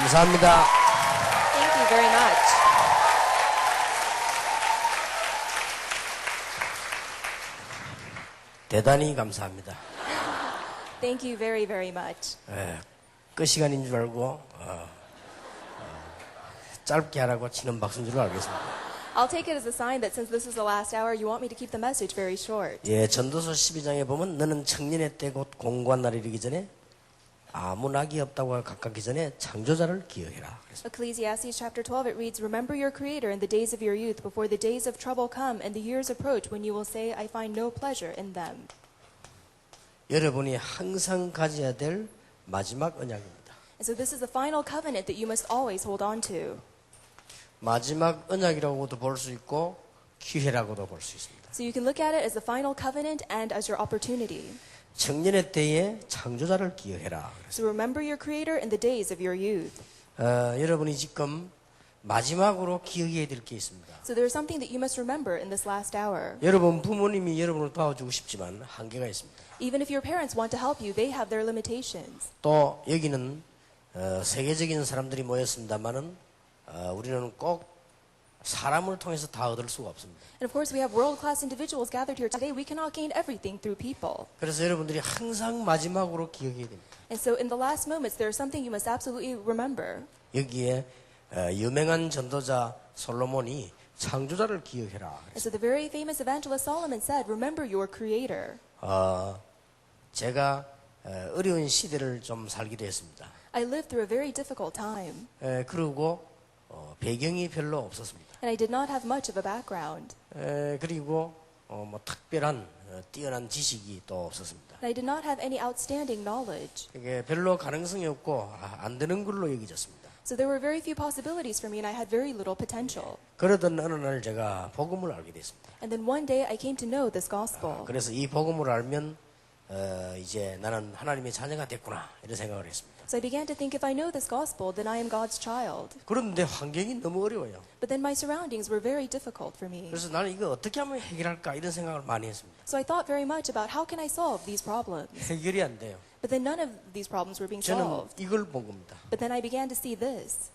감사합니다. Thank you very much. 대단히 감사합니다. Thank you very, very much. 끝 시간인 줄 알고 짧게 하라고 치는 박수인 줄 알겠습니다. I'll take it as a sign that since this is the last hour, you want me to keep the message very short. 예, 전도서 12장에 보면 너는 청년의 때 곧 공고한 날이 이르기 전에 아무 낙이 없다고 각각기 전에 창조자를 기억해라. Ecclesiastes chapter 12, it reads, Remember your Creator in the days of your youth, before the days of trouble come and the years approach when you will say, I find no pleasure in them. 여러분이 항상 가져야 될 마지막 언약입니다. And so this is the final covenant that you must always hold on to. 마지막 언약이라고도 볼 수 있고 기회라고도 볼 수 있습니다. So you can look at it as the final covenant and as your opportunity. 청년의 때에 창조자를 기억해라. So remember your Creator in the days of your youth. 여러분이 지금 마지막으로 기억해야 될 게 있습니다. So there is something that you must remember in this last hour. 여러분 부모님이 여러분을 도와주고 싶지만 한계가 있습니다. Even if your parents want to help you, they have their limitations. 또 여기는 세계적인 사람들이 모였습니다만은 우리는 꼭 사람을 통해서 다 얻을 수가 없습니다. And of course, we have world-class individuals gathered here today. We cannot gain everything through people. 그래서 여러분들이 항상 마지막으로 기억해야 됩니다. And so in the last moments, there is something you must absolutely remember. 여기에 유명한 전도자 솔로몬이 창조자를 기억해라. And so the very famous evangelist Solomon said, remember your Creator. 제가 어려운 시대를 좀 살기도 했습니다. I lived through a very difficult time. 그리고 배경이 별로 없었습니다. And I did not have much of a background. 그리고 뭐 특별한 뛰어난 지식이 또 없었습니다. And I did not have any outstanding knowledge. 이게 별로 가능성이 없고 안 되는 걸로 여겨졌습니다. So there were very few possibilities for me and I had very little potential. 그러던 어느 날 제가 복음을 알게 됐습니다. And then one day I came to know this gospel. 그래서 이 복음을 알면 이제 나는 하나님의 자녀가 됐구나 이런 생각을 했습니다. So I began to think if I know this gospel, then I am God's child. 그런데 환경이 너무 어려워요. But then my surroundings were very difficult for me. 그래서 나는 이거 어떻게 하면 해결할까 이런 생각을 많이 했습니다. So I thought very much about how can I solve these problems. 해결이 안 돼요. But then none of these problems were being 저는 solved. 이걸 본 겁니다. But then I began to see this.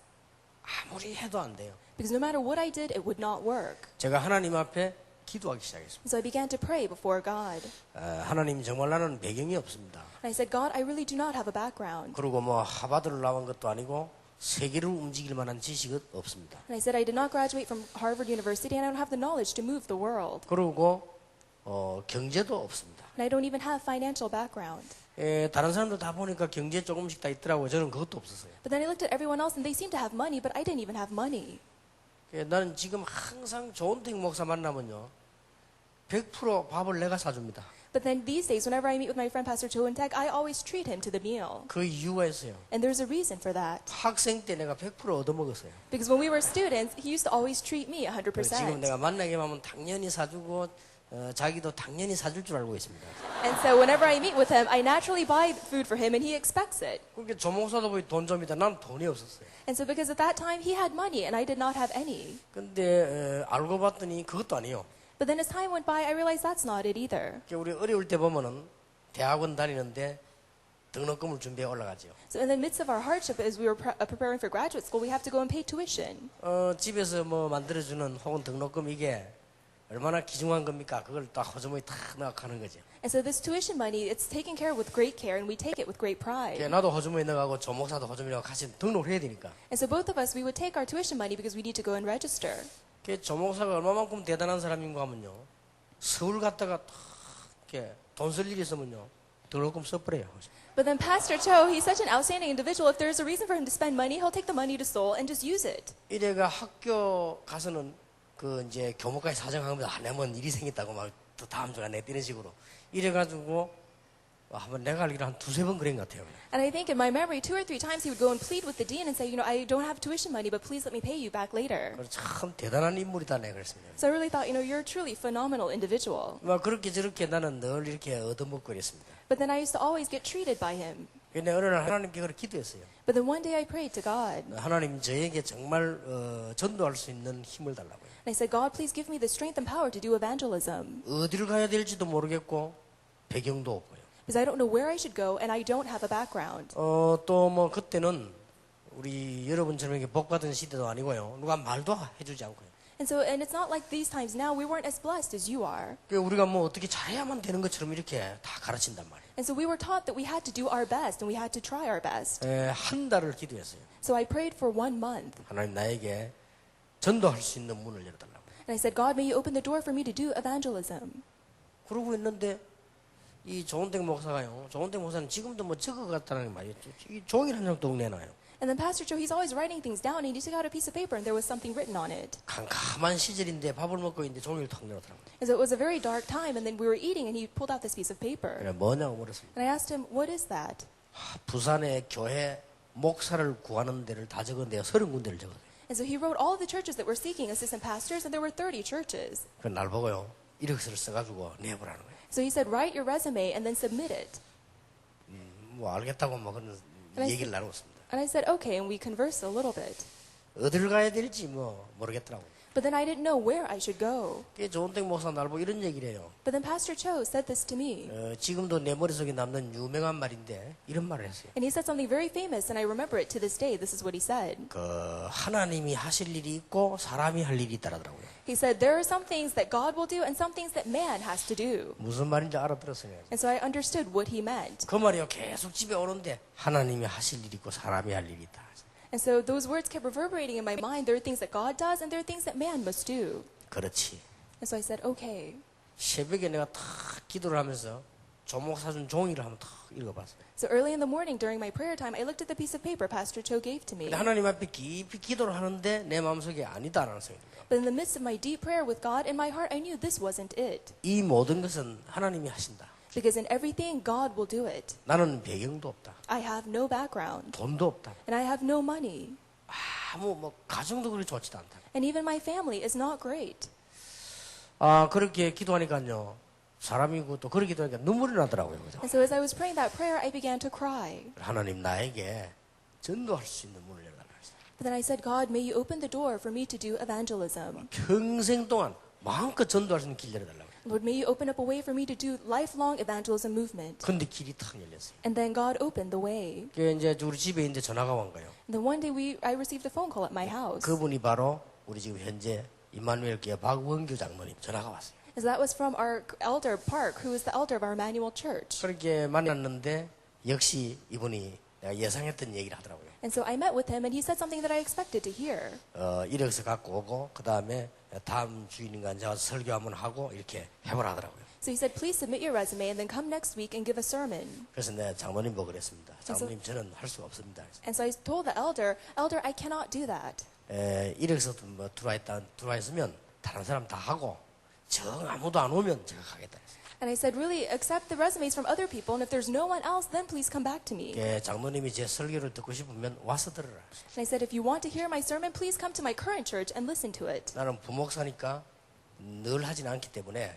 아무리 해도 안 돼요. Because no matter what I did, it would not work. 제가 하나님 앞에 기도하기 시작했습니다. So I began to pray before God. 하나님 정말 나는 배경이 없습니다. And I said, God, I really do not have a background. 그리고 뭐 하버드를 나온 것도 아니고 세계를 움직일 만한 지식은 없습니다. And I said, I did not graduate from Harvard University and I don't have the knowledge to move the world. 그리고 경제도 없습니다. And I don't even have financial background. 다른 사람들 다 보니까 경제 조금씩 다 있더라고요. 저는 그것도 없었어요. But then I looked at everyone else and they seemed to have money, but I didn't even have money. 나는 지금 항상 조은택 목사 만나면요 100% 밥을 내가 사줍니다. But then these days, whenever I meet with my friend Pastor Cho and Tech, I always treat him to the meal. 그 이유가 있어요. And there's a reason for that. 학생 때 내가 100% 얻어먹었어요. Because when we were students, he used to always treat me 지금 100%. 내가 만나게 하면 당연히 사주고 자기도 당연히 사줄 줄 알고 있습니다. And so whenever I meet with him, I naturally buy food for him and he expects it. 그렇게 조목사도 보이 돈 좀이다. 난 돈이 없었어요. And so because at that time, he had money and I did not have any. 근데 알고 봤더니 그것도 아니에요. But then as time went by, I realized that's not it either. 우리 어려울 때 보면은 대학원 다니는데 등록금을 준비해 올라가죠. So in the midst of our hardship, as we were preparing for graduate school, we have to go and pay tuition. 집에서 뭐 만들어주는 혹은 등록금 이게 얼마나 귀중한 겁니까? 그걸 딱 호주머니 탁 넣어가는 거죠. And so this tuition money, it's taken care of with great care and we take it with great pride. 나도 호주머니 넣어가고 조목사도 호주머니 넣어가고 같이 등록을 해야 되니까. And so both of us, we would take our tuition money because we need to go and register. 조목사가 얼마만큼 대단한 사람인가 하면요. 서울 갔다가 탁 이렇게 돈 쓸 일이 있으면요. 등록금 써버려요. But then Pastor Cho, he's such an outstanding individual. If there's a reason for him to spend money, he'll take the money to Seoul and just use it. 이래가 학교 가서는 그 이제 교목까지 사정하면 안 하면 일이 생겼다고 막 또 다음 주가 내 이런 식으로 이래가지고 한번 내가 알기로 한 두세 번 그런 것 같아요. And I think in my memory, 2 or 3 times he would go and plead with the dean and say, you know, I don't have tuition money, but please let me pay you back later. 참 대단한 인물이다 내가 그랬습니다. So I really thought, you know, you're a truly phenomenal individual. 막 그렇게 저렇게 나는 늘 이렇게 얻어먹고 그랬습니다. But then I used to always get treated by him. 근데 어느 날 하나님께 그걸 기도했어요. But then one day I prayed to God. 하나님 저에게 정말 전도할 수 있는 힘을 달라고요. And I said, God, please give me the strength and power to do evangelism. 어디를 가야 될지도 모르겠고 배경도 없고요. Because I don't know where I should go and I don't have a background. 또 뭐 그때는 우리 여러분처럼 이렇게 복 받은 시대도 아니고요. 누가 말도 해주지 않고요. And it's not like these times now, we weren't as blessed as you are. 그 우리가 뭐 어떻게 잘해야만 되는 것처럼 이렇게 다 가르친단 말이에요. And so we were taught that we had to do our best and we had to try our best. 한 달을 기도했어요. So I prayed for 1 month. 하나님 나에게 전도할 수 있는 문을 열어달라고. And I said, God, may you open the door for me to do evangelism. 그러고 있는데 이 조은택 목사가요. 조은택 목사는 지금도 뭐 적어갔다는 말이었죠. 이 종이를 한 장도 내놔요. And then Pastor Joe, he's always writing things down, and he took out a piece of paper and there was something written on it. 캄캄한 시절인데 밥을 먹고 있는데 종이를 탁 내놓더라고요. And so it was a very dark time, and then we were eating, and he pulled out this piece of paper. 그래 뭐냐고 물었습니다. And I asked him, what is that? 부산의 교회 목사를 구하는 데를 다 적었는데요. 30군데를 적었어요. And so he wrote all of the churches that were seeking assistant pastors, and there were 30 churches. 그날 날 보고요. 이력서를 써가지고 내보라는 거예요. So he said, write your resume and then submit it. 뭐 알겠다고 뭐 그런 얘기를 나누었습니다. And I said, okay, and we conversed a little bit. 어디를 가야 될지 뭐 모르겠더라고요. But then I didn't know where I should go. 그게 조은택 목사 날 보고 이런 얘기를 해요. But then Pastor Cho said this to me. 지금도 내 머릿속에 남는 유명한 말인데 이런 말을 했어요. And he said something very famous, and I remember it to this day. This is what he said. 그 하나님이 하실 일이 있고 사람이 할 일이 있다라더라고요. He said, there are some things that God will do and some things that man has to do. 무슨 말인지 알아들었어요. And so I understood what he meant. 그 말이요. 계속 집에 오는데 하나님이 하실 일이 있고 사람이 할 일이 있다. And so those words kept reverberating in my mind. There are things that God does and there are things that man must do. 그렇지. And so I said, okay. 새벽에 내가 탁 기도를 하면서 조목 사준 종이를 한번 탁 읽어봤어요. So early in the morning during my prayer time, I looked at the piece of paper Pastor Cho gave to me. 근데 하나님 앞에 깊이 기도를 하는데 내 마음속에 아니다라는 생각이 들어요. But in the midst of my deep prayer with God, in my heart, I knew this wasn't it. 이 모든 것은 하나님이 하신다. Because in everything, God will do it. 나는 배경도 없다. I have no background. 돈도 없다. And I have no money. 아무 뭐 가정도 그리 좋지도 않다. And even my family is not great. 그렇게 기도하니까요. 사람이고 또 그렇게 기도하니까 눈물이 나더라고요. 그죠? And so as I was praying that prayer, I began to cry. 하나님 나에게 전도할 수 있는 문을 열어달라 했어요. But then I said, God, may you open the door for me to do evangelism. 평생 동안 마음껏 전도할 수 있는 길 열어달라고. Lord, may you open up a way for me to do lifelong evangelism movement. 근데 길이 탁 열렸어요. And then God opened the way. 그 이제 우리 집에 있는데 전화가 온 거예요. And then one day I received a phone call at my house. 그분이 바로 우리 지금 현재 임마누엘 교회 박원규 장로님 전화가 왔어요. And so that was from our elder Park, who is the elder of our Emmanuel Church. 그렇게 만났는데 역시 이분이 내가 예상했던 얘기를 하더라고요. And so I met with him, and he said something that I expected to hear. 이력서 갖고 오고 그 다음에 다음 주일인가 앉아서 설교 한번 하고 이렇게 해보라 하더라고요. So he said, please submit your resume and then come next week and give a sermon. 그래서 내가 장로님 보고 그랬습니다. 장로님 저는 할 수가 없습니다. And so I told the elder, I cannot do that. 이력서 뭐 들어와 있으면 다른 사람 다 하고 정 아무도 안 오면 제가 가겠다. And I said, really, accept the resumes from other people, and if there's no one else, then please come back to me. 장로님이 제 설교를 듣고 싶으면 와서 들으라. And I said, if you want to hear my sermon, please come to my current church and listen to it. 나는 부목사니까 늘 하진 않기 때문에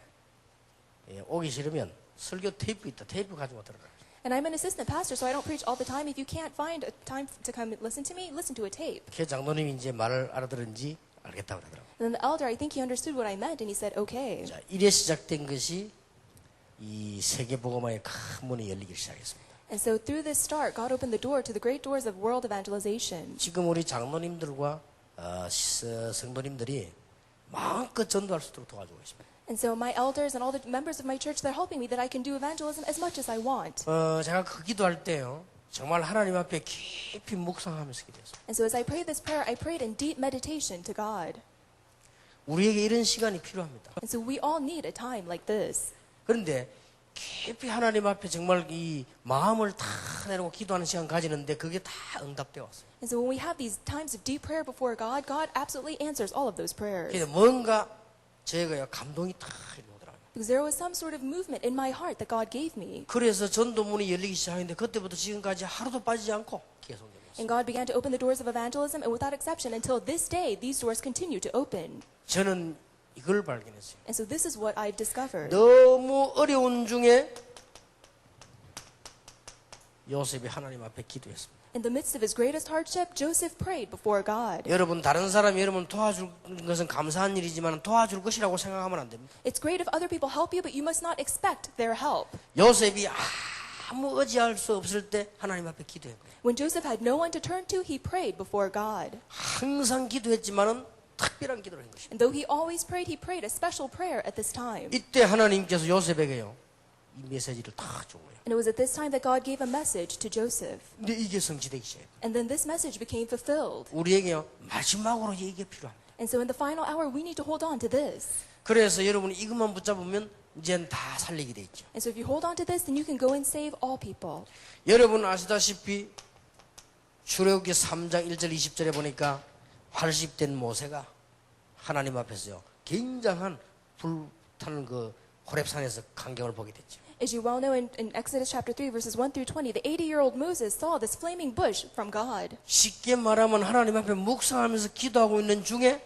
오기 싫으면 설교 테이프 있다. 테이프 가지고 들으라. And I'm an assistant pastor, so I don't preach all the time. If you can't find a time to come listen to me, listen to a tape. 그 장로님이 이제 말을 알아들은지 알겠다고 그러더라고요. And then the elder, I think he understood what I meant, and he said, okay. 자, 이래 시작된 것이 이 세계 복음화의 큰 문이 열리기 시작했습니다. And so through this start, God opened the door to the great doors of world evangelization. 지금 우리 장로님들과 성도님들이 마음껏 전도할 수 있도록 도와주고 있습니다. And so my elders and all the members of my church, they're helping me that I can do evangelism as much as I want. 제가 그 기도할 때요. 정말 하나님 앞에 깊이 묵상하면서 기도했어요. And so as I prayed this prayer, I prayed in deep meditation to God. 우리에게 이런 시간이 필요합니다. And so we all need a time like this. 그런데 깊이 하나님 앞에 정말 이 마음을 다 내놓고 기도하는 시간 가지는데 그게 다 응답되어 왔어요. And so when we have these times of deep prayer before God, God absolutely answers all of those prayers. 그래서 뭔가 제가 감동이 다 일어나더라고요. Because there was some sort of movement in my heart that God gave me. 그래서 전도문이 열리기 시작했는데 그때부터 지금까지 하루도 빠지지 않고 계속 열렸어요. And God began to open the doors of evangelism, and without exception, until this day, these doors continue to open. 저는 이걸 발견했어요. And so this is what I've discovered. 너무 어려운 중에 요셉이 하나님 앞에 기도했습니다. In the midst of his greatest hardship, Joseph prayed before God. 여러분 다른 사람이 여러분 도와줄 것은 감사한 일이지만 도와줄 것이라고 생각하면 안 됩니다. It's great if other people help you, but you must not expect their help. 요셉이 아무 의지할 수 없을 때 하나님 앞에 기도한 거예요. When Joseph had no one to turn to, he prayed before God. 항상 기도했지만은 특별한 기도를 한 것입니다. And though he always prayed a special prayer at this time. 이때 하나님께서 요셉에게요 이 메시지를 다 준 거예요. And it was at this time that God gave a message to Joseph. 근데 이게 성취되기 시작해요. And then this message became fulfilled. 우리에게요 마지막으로 이게 필요합니다. And so in the final hour, we need to hold on to this. 그래서 여러분이 이것만 붙잡으면 이제는 다 살리게 돼 있죠. And so if you hold on to this, then you can go and save all people. 여러분 아시다시피 출애굽기 3장 1절 20절에 보니까 80된 모세가 하나님 앞에서요 굉장한 불타는 그 호렙산에서 광경을 보게 됐죠. As you well know, in Exodus chapter 3, verses 1 through 20, the 80-year-old Moses saw this flaming bush from God. 쉽게 말하면 하나님 앞에 묵상하면서 기도하고 있는 중에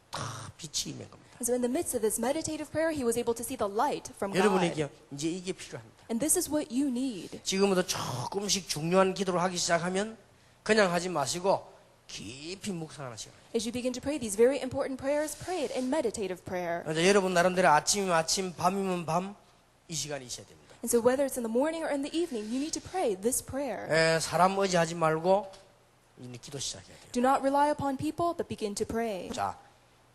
다 빛이 있는 겁니다. And so in the midst of this meditative prayer, he was able to see the light from God. 여러분에게 이제 이게 필요합니다. And this is what you need. 지금부터 조금씩 중요한 기도를 하기 시작하면 그냥 하지 마시고 깊이 묵상하는 시간. As you begin to pray these very important prayers, pray it in meditative prayer. 여러분 나름대로 아침이면 아침, 밤이면 밤 이 시간이 있어야 됩니다. And so whether it's in the morning or in the evening, you need to pray this prayer. 사람 의지하지 말고 이제 기도 시작해야 돼요. Do not rely upon people, but begin to pray. 자,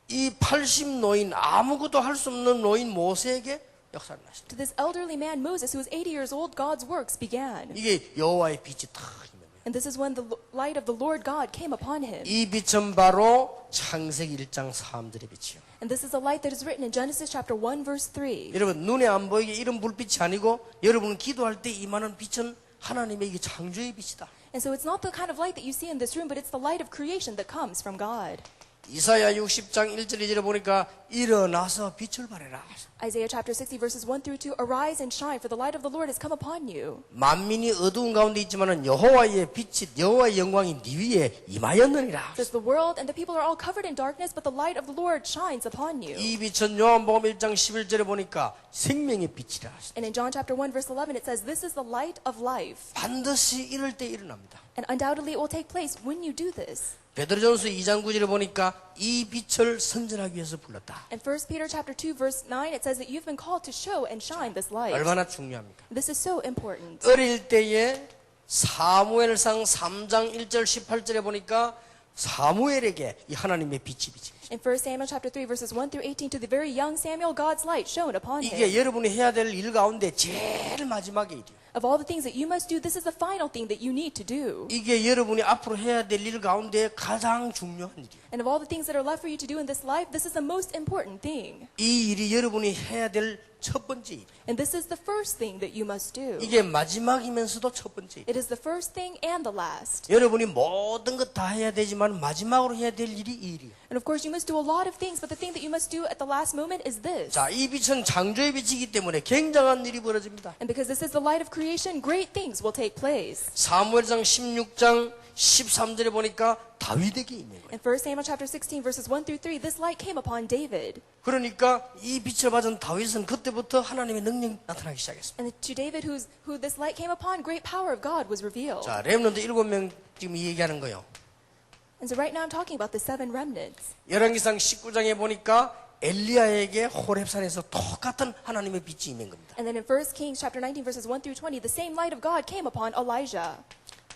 이 80 노인 아무것도 할 수 없는 노인 모세에게 역사를 났습니다. To this elderly man Moses, who was 80 years old, God's works began. 이게 여호와의 빛이 탁 있는 거예요. And this is when the light of the Lord God came upon him. 이 빛은 바로 창세기 1장 3절의 빛이요. And this is the light that is written in Genesis chapter 1, verse 3. 여러분 눈에 안 보이게 이런 불빛이 아니고 여러분 기도할 때 임하는 빛은 하나님의 이게 창조의 빛이다. And so it's not the kind of light that you see in this room, but it's the light of creation that comes from God. 이사야 60장 1절 2절에 보니까 일어나서 빛을 발해라. Isaiah chapter 60, verses 1 through 2, Arise and shine, for the light of the Lord has come upon you. 만민이 어두운 가운데 있지만은 여호와의 빛이 여호와의 영광이 네 위에 임하였느니라. Says the world and the people are all covered in darkness, but the light of the Lord shines upon you. 이 빛은 요한복음 1장 11절에 보니까 생명의 빛이라. And in John chapter 1, verse 11, it says, This is the light of life. 반드시 이럴 때 일어납니다. And undoubtedly it will take place when you do this. 베드로전서 2장 9절에 보니까 이 빛을 선전하기 위해서 불렀다. In 1 Peter chapter 2, verse 9, it says that you've been called to show and shine this light. 얼마나 중요합니까? This is so important. 어릴 때에 사무엘상 3장 1절 18절에 보니까 사무엘에게 이 하나님의 빛이 비칩니다. In 1 Samuel chapter 3, verses 1 through 18, to the very young Samuel, God's light shone upon him. 이게 여러분이 해야 될 일 가운데 제일 마지막의 일이에요. Of all the things that you must do, this is the final thing that you need to do. 이게 여러분이 앞으로 해야 될 일 가운데 가장 중요한 일이에요. And of all the things that are left for you to do in this life, this is the most important thing. 이 일이 여러분이 해야 될 첫 번째 일. And this is the first thing that you must do. 이게 마지막이면서도 첫 번째 일. It is the first thing and the last. 여러분이 모든 것 다 해야 되지만 마지막으로 해야 될 일이 이 일이에요. And of course, you must do a lot of things, but the thing that you must do at the last moment is this. 자, 이 빛은 창조의 빛이기 때문에 굉장한 일이 벌어집니다. And because this is the light of creation, great things will take place. 사무엘상 16장 13절에 보니까 다윗에게 있는 거예요. In 1 Samuel chapter 16, verses 1 through 3, this light came upon David. 그러니까 이 빛을 받은 다윗은 그때부터 하나님의 능력이 나타나기 시작했습니다. And to David, who this light came upon, great power of God was revealed. 자, 렘넌트 7명 지금 얘기하는 거예요. And so right now I'm talking about the 7 remnants. 열왕기상 19장에 보니까 엘리야에게 호렙산에서 똑같은 하나님의 빛이 있는 겁니다. And then in 1 Kings chapter 19, verses 1 through 20, the same light of God came upon Elijah.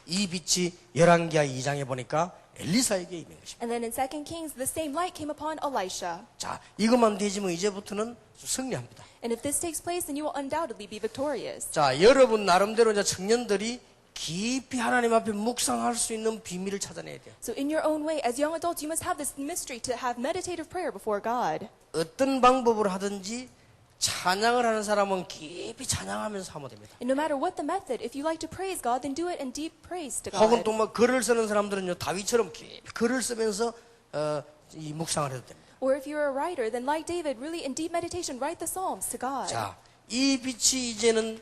이 빛이 열왕기하 2장에 보니까 엘리사에게 있는 것입니다. And then in 2 Kings, the same light came upon Elisha. 자, 이것만 되지면 이제부터는 승리합니다. And if this takes place, then you will undoubtedly be victorious. 자, 여러분 나름대로 이제 청년들이 깊이 하나님 앞에 묵상할 수 있는 비밀을 찾아내야 돼요. So in your own way, as young adults, you must have this mystery to have meditative prayer before God. 어떤 방법으로 하든지 찬양을 하는 사람은 깊이 찬양하면서 하면 됩니다. And no matter what the method, if you like to praise God, then do it in deep praise to 혹은 God. 또 뭐 글을 쓰는 사람들은요 다윗처럼 깊이 글을 쓰면서 이 묵상을 해도 됩니다. Or if you're a writer, then like David, really in deep meditation, write the Psalms to God. 자, 이 빛이 이제는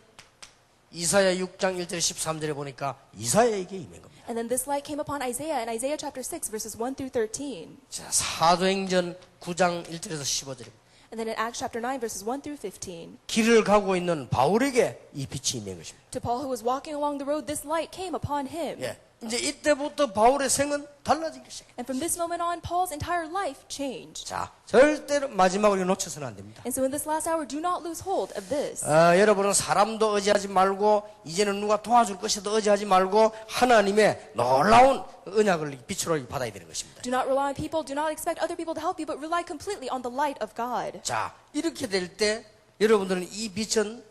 이사야 6장 1절 13절에 보니까 이사야에게 임한 겁니다. And then this light came upon Isaiah in Isaiah chapter 6, verses 1 through 13. 자, 사도행전 9장 1절에서 15절입니다. And then in Acts chapter 9, verses 1 through 15. 길을 가고 있는 바울에게 이 빛이 있는 것입니다. To Paul, who was walking along the road, this light came upon him. 예, 이제 이때부터 바울의 생은 달라지기 시작해요. And from this moment on, Paul's entire life changed. 자, 절대로 마지막으로 놓쳐서는 안 됩니다. And so in this last hour, do not lose hold of this. 여러분은 사람도 의지하지 말고 이제는 누가 도와줄 것이도 의지하지 말고 하나님의 놀라운 언약을 빛으로 받아야 되는 것입니다. Do not rely on people, do not expect other people to help you, but rely completely on the light of God. 자, 이렇게 될 때 여러분들은 이 빛은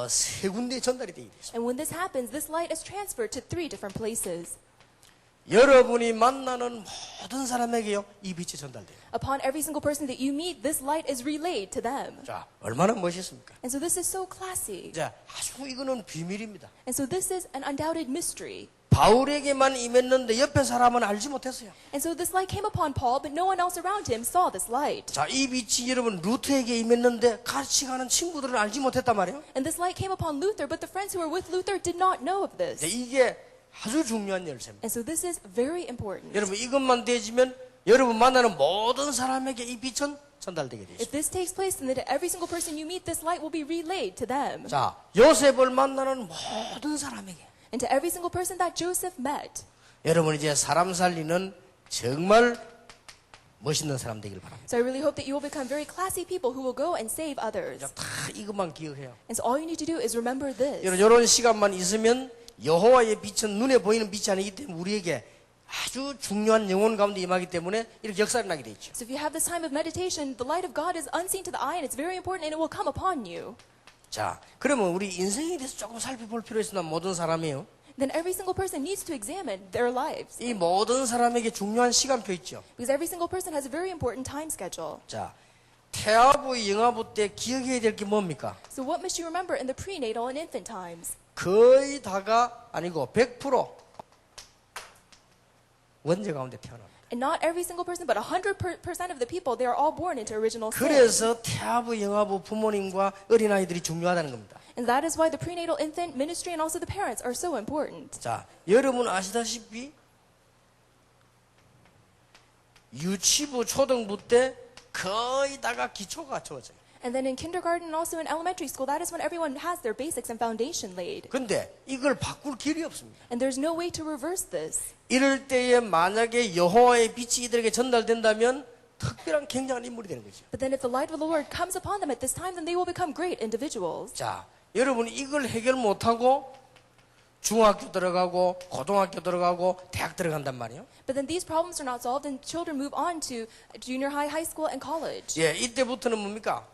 세 군데에 전달이 되게 되죠. And when this happens, this light is transferred to 3 different places. 여러분이 만나는 모든 사람에게요, 이 빛이 전달돼요. Upon every single person that you meet, this light is relayed to them. 자, 얼마나 멋있습니까? And so this is so classy. 자, 아주 이거는 비밀입니다. And so this is an undoubted mystery. 바울에게만 임했는데 옆에 사람은 알지 못했어요. And so this light came upon Paul, but no one else around him saw this light. 자, 이 빛이 여러분 루트에게 임했는데 같이 가는 친구들은 알지 못했단 말이에요. And this light came upon Luther, but the friends who were with Luther did not know of 자, this. 이게 아주 중요한 열쇠입니다. And so this is very important. 여러분 이것만 되지면 여러분 만나는 모든 사람에게 이 빛은 전달되게 되죠. If this takes place, then every single person you meet, this light will be relayed to them. 자, 요셉을 만나는 모든 사람에게 And to every single person that Joseph met. 여러분 이제 사람 살리는 정말 멋있는 사람 되길 바랍니다. So I really hope that you will become very classy people who will go and save others. 자, 다 이것만 기억해요. And so all you need to do is remember this. 여러분 이런 시간만 있으면 여호와의 빛은 눈에 보이는 빛이 아니기 때문에 우리에게 아주 중요한 영혼 가운데 임하기 때문에 이렇게 역사를 나게 돼 있죠. So if you have this time of meditation, the light of God is unseen to the eye and it's very important and it will come upon you. 자, 그러면 우리 인생에 대해서 조금 살펴볼 필요 있으나 모든 사람이요. Then every single person needs to examine their lives. 이 모든 사람에게 중요한 시간표 있죠. Because every single person has a very important time schedule. 자, 태아부, 영아부 때 기억해야 될 게 뭡니까? So what must you remember in the prenatal and infant times? 거의 다가 아니고 100% 원죄 가운데 태어납니다. And not every single person, but 100% of the people, they are all born into original sin. 그래서 태아부, 영아부 부모님과 어린아이들이 중요하다는 겁니다. And that is why the prenatal infant ministry and also the parents are so important. 자, 여러분 아시다시피 유치부, 초등부 때 거의 다가 기초가 갖춰져요. And then in kindergarten and also in elementary school, that is when everyone has their basics and foundation laid. 근데 이걸 바꿀 길이 없습니다. And there's no way to reverse this. 이럴 때에 만약에 여호와의 빛이 이들에게 전달된다면 특별한 굉장한 인물이 되는 거죠. But then if the light of the Lord comes upon them at this time, then they will become great individuals. 자, 여러분이 이걸 해결 못하고 중학교 들어가고 고등학교 들어가고 대학 들어간단 말이에요. But then these problems are not solved and children move on to junior high, high school, and college. 예, 이때부터는 뭡니까?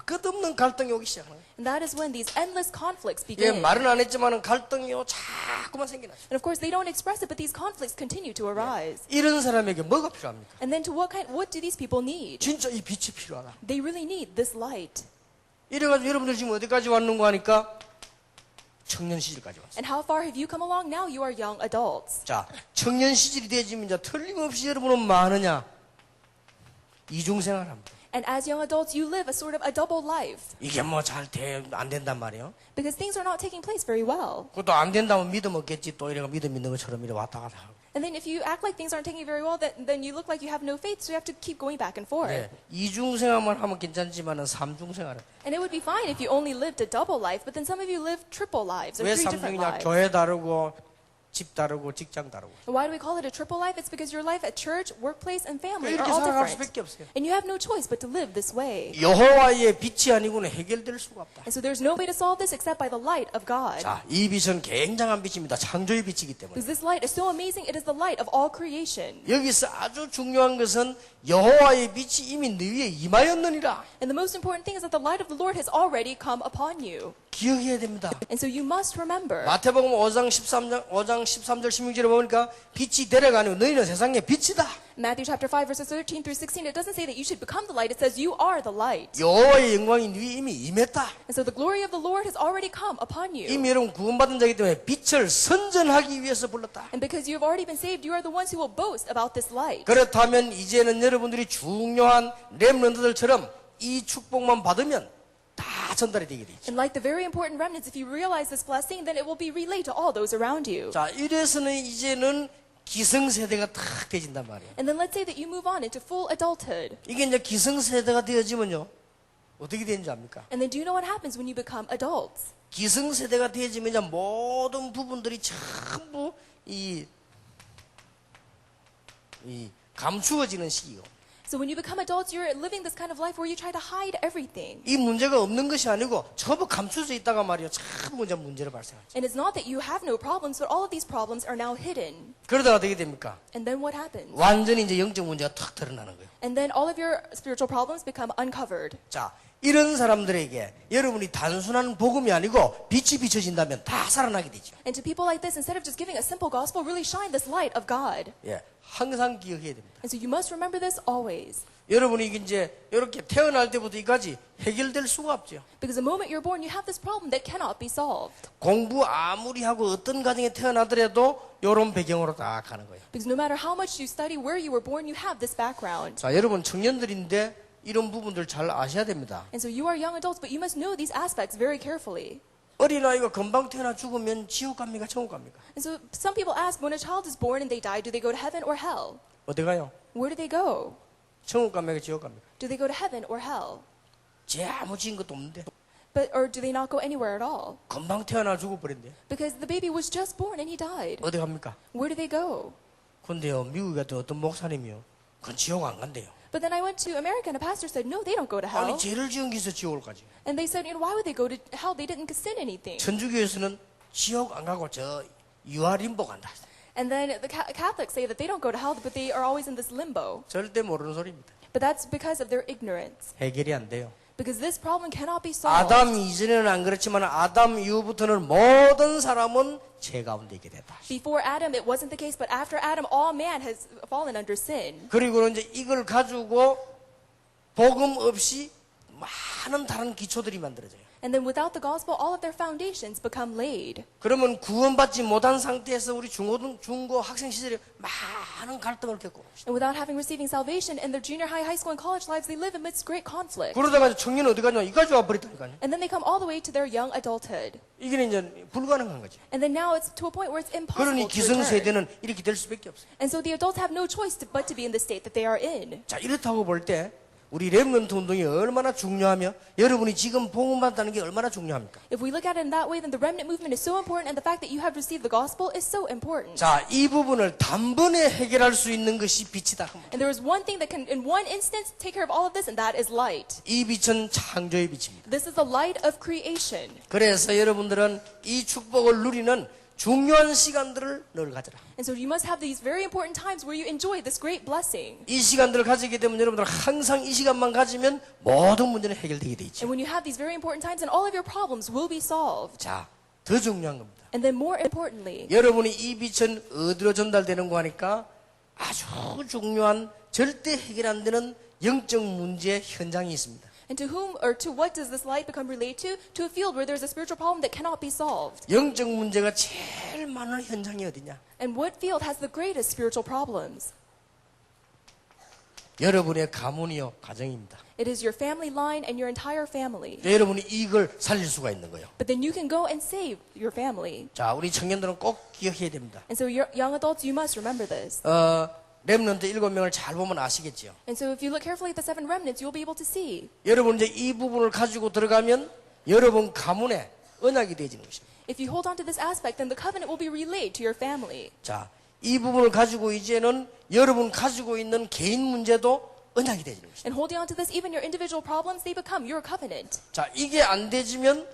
끝없는 갈등이 오기 시작해요. And that is when these endless conflicts 예, begin. 말은 안 했지만은 갈등이 자꾸만 생겨나죠. And of course, they don't express it, but these conflicts continue to arise. 이런 사람에게 뭐가 필요합니까? And then to what do these people need? 진짜 이 빛이 필요하다. They really need this light. 이래가지고 여러분들 지금 어디까지 왔는고 하니까 청년 시절까지 왔어요. And how far have you come along now? You are young adults. 자, 청년 시절이 되지면 이제 틀림없이 여러분은 뭐 하느냐? 이중생활합니다. And as young adults, you live a sort of a double life. 이게 뭐 잘 안 된단 말이에요. Because things are not taking place very well. 그것도 안 된다면 믿음 없겠지. 또 이래가 믿음 있는 것처럼 이래 왔다 갔다 하고. And then if you act like things aren't taking very well, then you look like you have no faith, so you have to keep going back and forth. 네, 이중생활만 하면 괜찮지만은 삼중생활은 And it would be fine if you only lived a double life, but then some of you live triple lives or 왜 3 different 삼중이냐? lives. 교회 다르고 집 다르고 직장 다르고. And why do we call it a triple life? It's because your life at church, workplace, and family are 이렇게 all 살아갈 different. 수밖에 없어요. And you have no choice but to live this way. 여호와의 빛이 아니고는 해결될 수가 없다. And so there's no way to solve this except by the light of God. 자, 이 빛은 굉장한 빛입니다. 창조의 빛이기 때문에. Because this light is so amazing, it is the light of all creation. 여기서 아주 중요한 것은 여호와의 빛이 이미 너 위에 임하였느니라. And the most important thing is that the light of the Lord has already come upon you. 기억해야 됩니다. And so you must remember. 마태복음 5장 13절 16절에 보니까 빛이 되려가니 너희는 세상의 빛이다. Matthew chapter 5 verses 13 through 16, it doesn't say that you should become the light, it says you are the light. 여호와의 영광이 네 위에 이미 임했다. And so the glory of the Lord has already come upon you. 이미 여러분 구원받은 자이기 때문에 빛을 선전하기 위해서 불렀다. And because you have already been saved, you are the ones who will boast about this light. 그렇다면 이제는 여러분들이 중요한 렘넌트들처럼 이 축복만 받으면 다 전달이 되게 되죠. And like the very important remnants, if you realize this blessing, then it will be relayed to all those around you. 자, 이래서는 이제는 기성세대가 탁 되진단 말이에요. And then let's say that you move on into full adulthood. 이게 이제 기성세대가 되어지면요. 어떻게 되는지 압니까? And then do you know what happens when you become adults? 기성세대가 되어지면 이제 모든 부분들이 전부 이 감추어지는 시기요. So when you become adults, you're living this kind of life where you try to hide everything. 이 문제가 없는 것이 아니고 전부 감춰져 있다가 말이요. 참 문제를 발생하죠. And it's not that you have no problems, but all of these problems are now hidden. 그러다가 어떻게 됩니까? And then what happens? 완전히 이제 영적 문제가 탁 드러나는 거예요. And then all of your spiritual problems become uncovered. 자, 이런 사람들에게 여러분이 단순한 복음이 아니고 빛이 비춰진다면 다 살아나게 되죠. And to people like this, instead of just giving a simple gospel, really shine this light of God. 예, 항상 기억해야 됩니다. And so you must remember this always. 여러분이 이제 이렇게 태어날 때부터 이까지 해결될 수가 없죠. Because the moment you're born, you have this problem that cannot be solved. 공부 아무리 하고 어떤 가정에 태어나더라도 이런 배경으로 딱 가는 거예요. Because no matter how much you study, where you were born, you have this background. 자, 여러분 청년들인데 이런 부분들 잘 아셔야 됩니다. And so you are young adults, but you must know these aspects very carefully. 어린아이가 금방 태어나 죽으면 지옥 갑니까? 천국 갑니까? And so some people ask, when a child is born and they die, do they go to heaven or hell? 어디 가요? Where do they go? 천국 갑니까? 지옥 갑니까? Do they go to heaven or hell? 쟤 아무 지은 것도 없는데 Or do they not go anywhere at all? 금방 태어나 죽어버린대. Because the baby was just born and he died. 어디 갑니까? Where do they go? 근데요, 미국에 갔던 어떤 목사님이요, 그건 지옥 안 간대요. But then I went to America and a pastor said, no, they don't go to hell. 아니 죄를 지은 게서 지옥을 가지. And they said, why would they go to hell? They didn't sin anything. 천주교에서는 지옥 안 가고 저 유아림보 간다. And then the Catholics say that they don't go to hell, but they are always in this limbo. 절대 모르는 소리입니다. But that's because of their ignorance. 해결이 안 돼요. Because this problem cannot be solved. 아담 이전에는 안 그렇지만 아담 이후부터는 모든 사람은 죄 가운데 있게 됐다. Before Adam, it wasn't the case, but after Adam, all man has fallen under sin. 그리고 이제 이걸 가지고 복음 없이 많은 다른 기초들이 만들어져요. And then without the gospel, all of their foundations become laid. 그러면 구원받지 못한 상태에서 우리 중고 학생 시절에 많은 갈등을 겪고 And without having receiving salvation in their junior high, high school, and college lives, they live amidst great conflict. 그러다가 청년 어디 가냐? 이까지 와버렸다니까요. And then they come all the way to their young adulthood. 이게 이제 불가능한 거죠. And then now it's to a point where it's 그러니 impossible to 기성세대는 return. 이렇게 될 수밖에 없어요. And so the adults have no choice but to be in the state that they are in. 자, 이렇다고 볼 때 우리 렘넌트 운동이 얼마나 중요하며 여러분이 지금 복음받다는 게 얼마나 중요합니까? If we look at it in that way, then the remnant movement is so important, and the fact that you have received the gospel is so important. 자, 이 부분을 단번에 해결할 수 있는 것이 빛이다. And there is one thing that can, in one instance, take care of all of this, and that is light. 이 빛은 창조의 빛입니다. This is the light of creation. 그래서 여러분들은 이 축복을 누리는 중요한 시간들을 늘 가져라. And so you must have these very important times where you enjoy this great blessing. 이 시간들을 가지게 되면 여러분들 항상 이 시간만 가지면 모든 문제는 해결되게 돼 있죠. And when you have these very important times, then all of your problems will be solved. 자, 더 중요한 겁니다. And then more importantly, 여러분이 이 빛은 어디로 전달되는 거 하니까 아주 중요한 절대 해결 안 되는 영적 문제 현장이 있습니다. and to whom or to what does this light become related to? To a field where there's a spiritual problem that cannot be solved. 영적 문제가 제일 많은 현장이 어디냐? And what field has the greatest spiritual problems? 여러분의 가문이요, 가정입니다. It is your family line and your entire family. 여러분이 이걸 살릴 수가 있는 거예요. But then you can go and save your family. 자, 우리 청년들은 꼭 기억해야 됩니다. And so your young adults, you must remember this. 렘넌트 7명을 잘 보면 아시겠죠. And so if you look carefully at the 7 remnants, you'll be able to see. 여러분 이제 이 부분을 가지고 들어가면 여러분 가문에 언약이 되어지는 것입니다. If you hold on to this aspect, then the covenant will be relayed to your family. 자, 이 부분을 가지고 이제는 여러분 가지고 있는 개인 문제도 언약이 되어지는 것입니다. And holding on to this, even your individual problems, they become your covenant. 자, 이게 안 되지면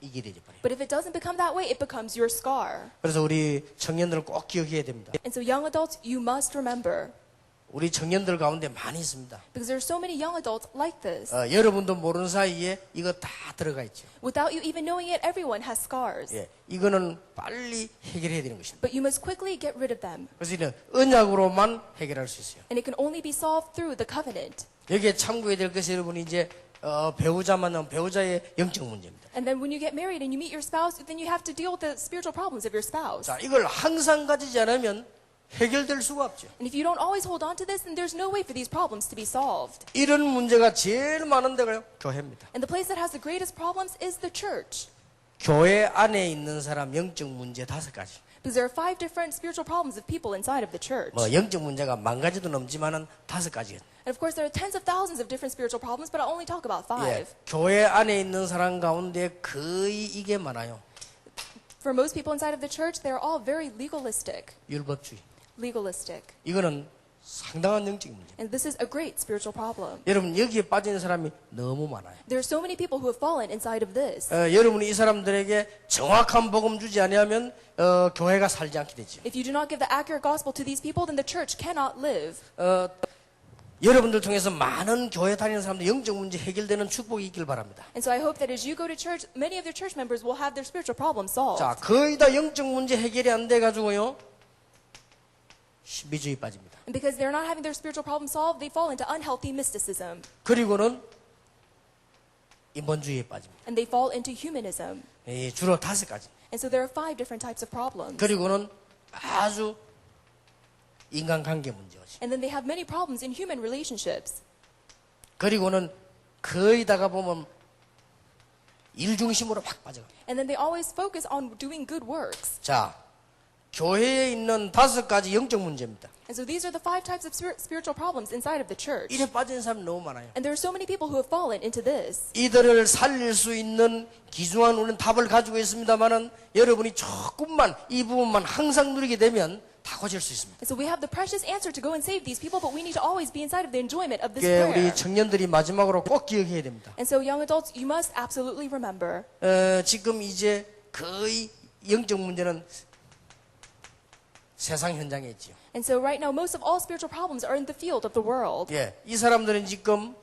이게 되지 버려요. But if it doesn't become that way, it becomes your scar. 그래서 우리 청년들은 꼭 기억해야 됩니다. And so young adults, you must remember. 우리 청년들 가운데 많이 있습니다. Because there are so many young adults like this. 여러분도 모르는 사이에 이거 다 들어가 있죠. Without you even knowing it, everyone has scars. 예, 이거는 빨리 해결해야 되는 것입니다. But you must quickly get rid of them. 그래서 이는 언약으로만 해결할 수 있어요. And it can only be solved through the covenant. 여기에 참고해야 될 것이 여러분이 이제 배우자 만나면 배우자의 영적 문제입니다. And then when you get married and you meet your spouse, then you have to deal with the spiritual problems of your spouse. 자, 이걸 항상 가지지 않으면 해결될 수가 없죠. And if you don't always hold on to this, then there's no way for these problems to be solved. 이런 문제가 제일 많은 데가요, 교회입니다. And the place that has the greatest problems is the church. 교회 안에 있는 사람 영적 문제 5가지. Because there are 5 different spiritual problems of people inside of the church. 뭐 영적 문제가 10,000가지도 넘지만은 5가지. And of course, there are tens of thousands of different spiritual problems, but I'll only talk about 5. 예, 교회 안에 있는 사람 가운데 거의 이게 많아요. For most people inside of the church, they're all very legalistic. 율법주의. Legalistic. 이거는 상당한 영적인 문제. And this is a great spiritual problem. 여러분 여기에 빠진 사람이 너무 많아요. There are so many people who have fallen inside of this. 여러분이 이 사람들에게 정확한 복음 주지 아니하면 교회가 살지 않게 되죠. If you do not give the accurate gospel to these people, then the church cannot live. 여러분들 통해서 많은 교회 다니는 사람들 영적 문제 해결되는 축복이 있길 바랍니다. And so I hope that as you go to church, many of your church members will have their spiritual problems solved. 자, 거의 다 영적 문제 해결이 안 돼 가지고요. 신비주의 빠집니다. And because they're not having their spiritual problems solved, they fall into unhealthy mysticism. 그리고는 인본주의에 빠집니다. And they fall into humanism. 주로 5가지. And so there are 5 different types of problems. 그리고는 아주 인간관계 문제죠. And then they have many problems in human relationships. 그리고는 거의 다가 보면 일 중심으로 막 빠져갑니다. And then they always focus on doing good works. 자, 교회에 있는 5가지 영적 문제입니다. And so these are the 5 types of spiritual problems inside of the church. 이래 빠진 사람 너무 많아요. And there are so many people who have fallen into this. 이들을 살릴 수 있는 귀중한 우리는 답을 가지고 있습니다만은 여러분이 조금만 이 부분만 항상 누리게 되면 다 고칠 수 있습니다. And so we have the precious answer to go and save these people, but we need to always be inside of the enjoyment of this 그게 prayer. 우리 청년들이 마지막으로 꼭 기억해야 됩니다. And so young adults, you must absolutely remember. 지금 이제 거의 영적 문제는 세상 현장에 있죠. And so right now, most of all spiritual problems are in the field of the world. 예, 이 사람들은 지금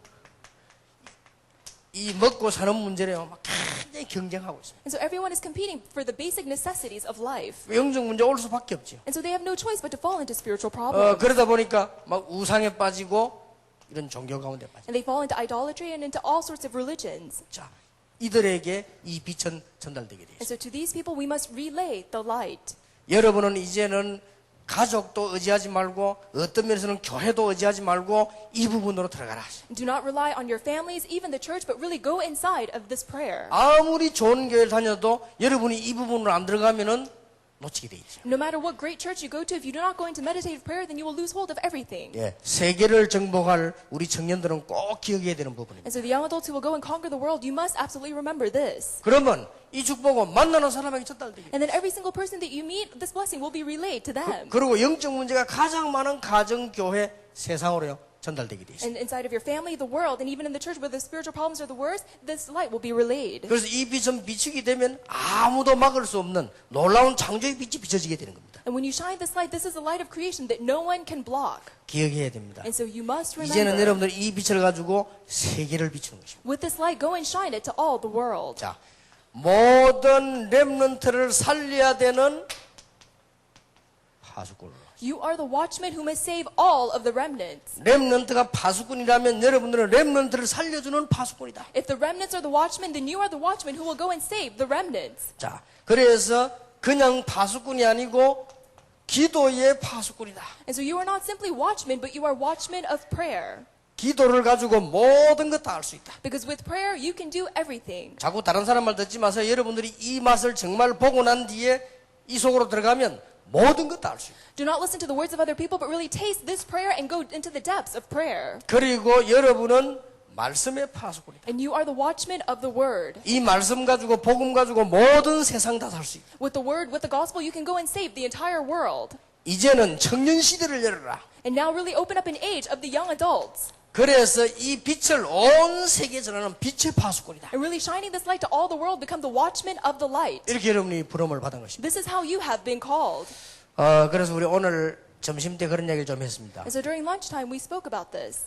이 먹고 사는 문제를 막 굉장히 경쟁하고 있습니다. And so everyone is competing for the basic necessities of life. 영적 문제 올 수밖에 없죠. And so they have no choice but to fall into spiritual problems. 그러다 보니까 막 우상에 빠지고 이런 종교 가운데 빠지고. And they fall into idolatry and into all sorts of religions. 자, 이들에게 이 빛은 전달되게 되어 And 있습니다. so to these people, we must relay the light. 여러분은 이제는 가족도 의지하지 말고 어떤 면에서는 교회도 의지하지 말고 이 부분으로 들어가라. Do not rely on your families, even the church, but really go inside of this prayer. 아무리 좋은 교회를 다녀도 여러분이 이 부분으로 안 들어가면은 놓치게 돼 있죠. No matter what great church you go to, if you do not go into meditative prayer, then you will lose hold of everything. 예, 세계를 정복할 우리 청년들은 꼭 기억해야 되는 부분입니다. And so the young adults who will go and conquer the world, you must absolutely remember this. 그러면 이 축복은 만나는 사람에게 전달되게. And then every single person that you meet, this blessing will be relayed to them. 그리고 영적 문제가 가장 많은 가정, 교회, 세상으로요 전달되게 돼 있습니다. And inside of your family, the world, and even in the church where the spiritual problems are the worst, this light will be relayed. 그래서 이 빛은 비추게 되면 아무도 막을 수 없는 놀라운 창조의 빛이 비춰지게 되는 겁니다. And when you shine this light, this is the light of creation that no one can block. 기억해야 됩니다. And so you must 이제는 remember. 여러분들 이 빛을 가지고 세계를 비추는 것입니다. With this light, go and shine it to all the world. 자, 모든 렘넌트를 살려야 되는 파수꾼. You are the watchmen who must save all of the remnants. 렘넌트가 파수꾼이라면 여러분들은 렘넌트를 살려주는 파수꾼이다. If the remnants are the watchmen, then you are the watchmen who will go and save the remnants. 자, 그래서 그냥 파수꾼이 아니고 기도의 파수꾼이다. And so you are not simply watchmen, but you are watchmen of prayer. 기도를 가지고 모든 것 다 할 수 있다. Because with prayer, you can do everything. 자꾸 다른 사람 말 듣지 마세요. 여러분들이 이 맛을 정말 보고 난 뒤에 이 속으로 들어가면 모든 것 다 할 수 있다. Do not listen to the words of other people, but really taste this prayer and go into the depths of prayer. 그리고 여러분은 말씀의 파수꾼이다. And you are the watchmen of the word. 이 말씀 가지고 복음 가지고 모든 세상 다 살 수 있다. With the word, with the gospel, you can go and save the entire world. 이제는 청년 시대를 열어라. And now really open up an age of the young adults. 그래서 이 빛을 온 세계에 전하는 빛의 파수꾼이다. And really shining this light to all the world, become the watchmen of the light. 이렇게 여러분이 부름을 받은 것입니다. This is how you have been called. 그래서 우리 오늘 점심 때 그런 얘기를 좀 했습니다. And so during lunchtime, we spoke about this.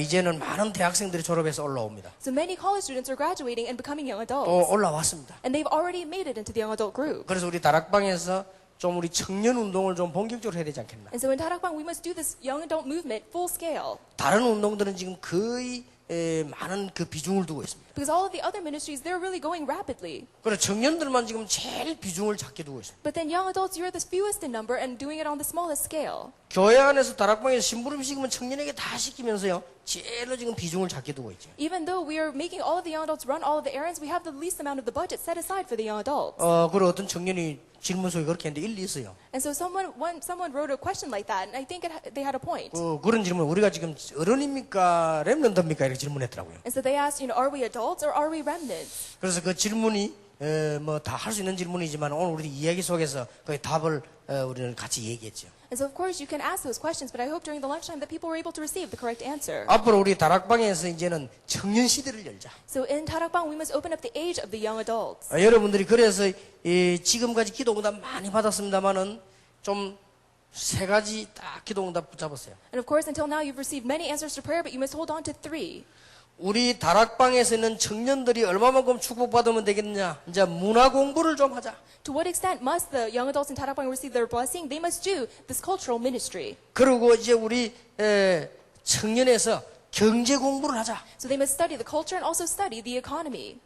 이제는 많은 대학생들이 졸업해서 올라옵니다. So many college students are graduating and becoming young 또 adults. 올라왔습니다. And they've already made it into the young adult group. 그래서 우리 다락방에서 좀 우리 청년 운동을 좀 본격적으로 해야 되지 않겠나. And so in Tarakbang, we must do this young adult movement full scale. 다른 운동들은 지금 거의 많은 그 비중을 두고 있습니다. Because all of the other ministries, they're really going rapidly. 그래서 청년들만 지금 제일 비중을 작게 두고 있습니다. But then young adults, you're the fewest in number and doing it on the smallest scale. 교회 안에서 다락방에서 심부름 시키면 청년에게 다 시키면서요. 제일로 지금 비중을 작게 두고 있죠. Even though we are making all of the young adults run all of the errands, we have the least amount of the budget set aside for the young adults. 그리고 어떤 청년이 질문 속에 그렇게 했는데 일리 있어요. And so someone wrote a question like that, and I think they had a point. 그런 질문 우리가 지금 어른입니까 렘넌트입니까 이렇게 질문했더라고요. And so they asked, are we adults or are we remnants? 그래서 그 질문이 뭐 다 할 수 있는 질문이지만 오늘 우리 이야기 속에서 그 답을 우리는 같이 얘기했죠. And so, of course, you can ask those questions, but I hope during the lunchtime that people were able to receive the correct answer. 앞으로 우리 다락방에서 이제는 청년 시대를 열자. So, in Tarakbang, we must open up the age of the young adults. 여러분들이 그래서 지금까지 기도 응답 많이 받았습니다만은 좀 세 가지 딱 기도 응답 붙잡았어요. And of course, until now, you've received many answers to prayer, but you must hold on to 3. 우리 다락방에서 있는 청년들이 얼마만큼 축복받으면 되겠느냐? 이제 문화 공부를 좀 하자. To what extent must the young adults in Tarakbang receive their blessing? They must do this cultural ministry. 그리고 이제 우리 청년에서 경제 공부를 하자. So they must study the culture and also study the economy.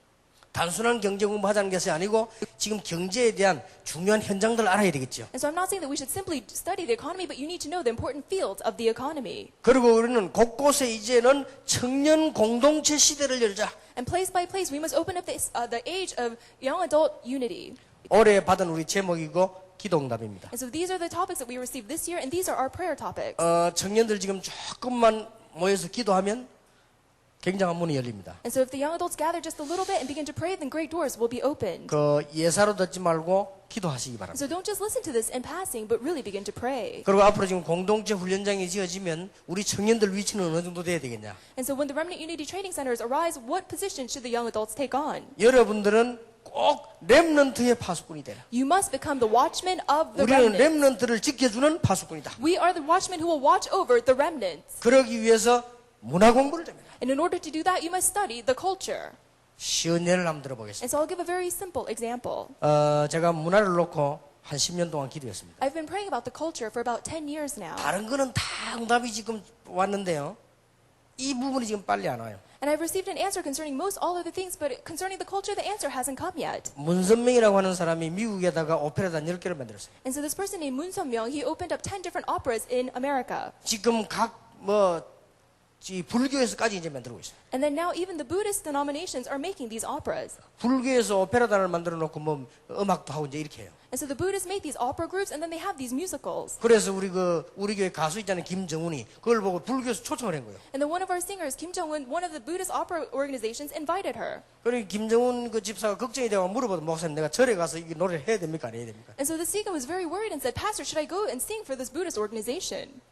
단순한 경제 공부하자는 것이 아니고 지금 경제에 대한 중요한 현장들을 알아야 되겠죠. And so I'm not saying that we should simply study the economy, but you need to know the important fields of the economy. 그리고 우리는 곳곳에 이제는 청년 공동체 시대를 열자. And place by place, we must open up the age of young adult unity. 올해 받은 우리 제목이고 기도응답입니다. And so these are the topics that we received this year, and these are our prayer topics. 청년들 지금 조금만 모여서 기도하면 굉장한 문이 열립니다. And so if the young adults gather just a little bit and begin to pray, then great doors will be opened. 그 예사로 듣지 말고 기도하시기 바랍니다. So don't just listen to this in passing, but really begin to pray. 그리고 앞으로 지금 공동체 훈련장이 지어지면 우리 청년들 위치는 어느 정도 돼야 되겠냐? And so when the Remnant Unity Training Centers arise, what position should the young adults take on? 여러분들은 꼭 렘넌트의 파수꾼이 되라. You must become the watchmen of the 우리는 remnant. 렘넌트를 지켜주는 파수꾼이다. We are the watchmen who will watch over the remnants. 그러기 위해서 문화 공부를 됩니다. And in order to do that, you must study the culture. 쉬운 예를 한번 들어보겠습니다. And so I'll give a very simple example. 제가 문화를 놓고 한 10년 동안 기도했습니다. I've been praying about the culture for about 10 years now. 다른 거는 다 응답이 지금 왔는데요. 이 부분이 지금 빨리 안 와요. And I've received an answer concerning most all of the things, but concerning the culture, the answer hasn't come yet. 문선명이라고 하는 사람이 미국에다가 오페라단 10개를 만들었어요. And so this person named Moon Sung-myung, he opened up 10 different operas in America. 지금 각 불교에서까지 이제 만들고 있어요. And then now even the Buddhist denominations are making these operas. 불교에서 오페라단을 만들어 놓고 뭐 음악도 하고 이제 이렇게 해요. And so the Buddhists make these opera groups and then they have these musicals. 그래서 우리 교회 가수 있잖아요. 김정훈이 그걸 보고 불교에서 초청을 한 거예요. And then one of our singers, Kim Jong-un, one of the Buddhist opera organizations invited her. 그러니 김정훈 그 집사가 걱정이 되고 물어보던 목사님 내가 절에 가서 이 노래를 해야 됩니까 안 해야 됩니까? And so the deacon was very worried and said, Pastor, should I go and sing for this Buddhist organization?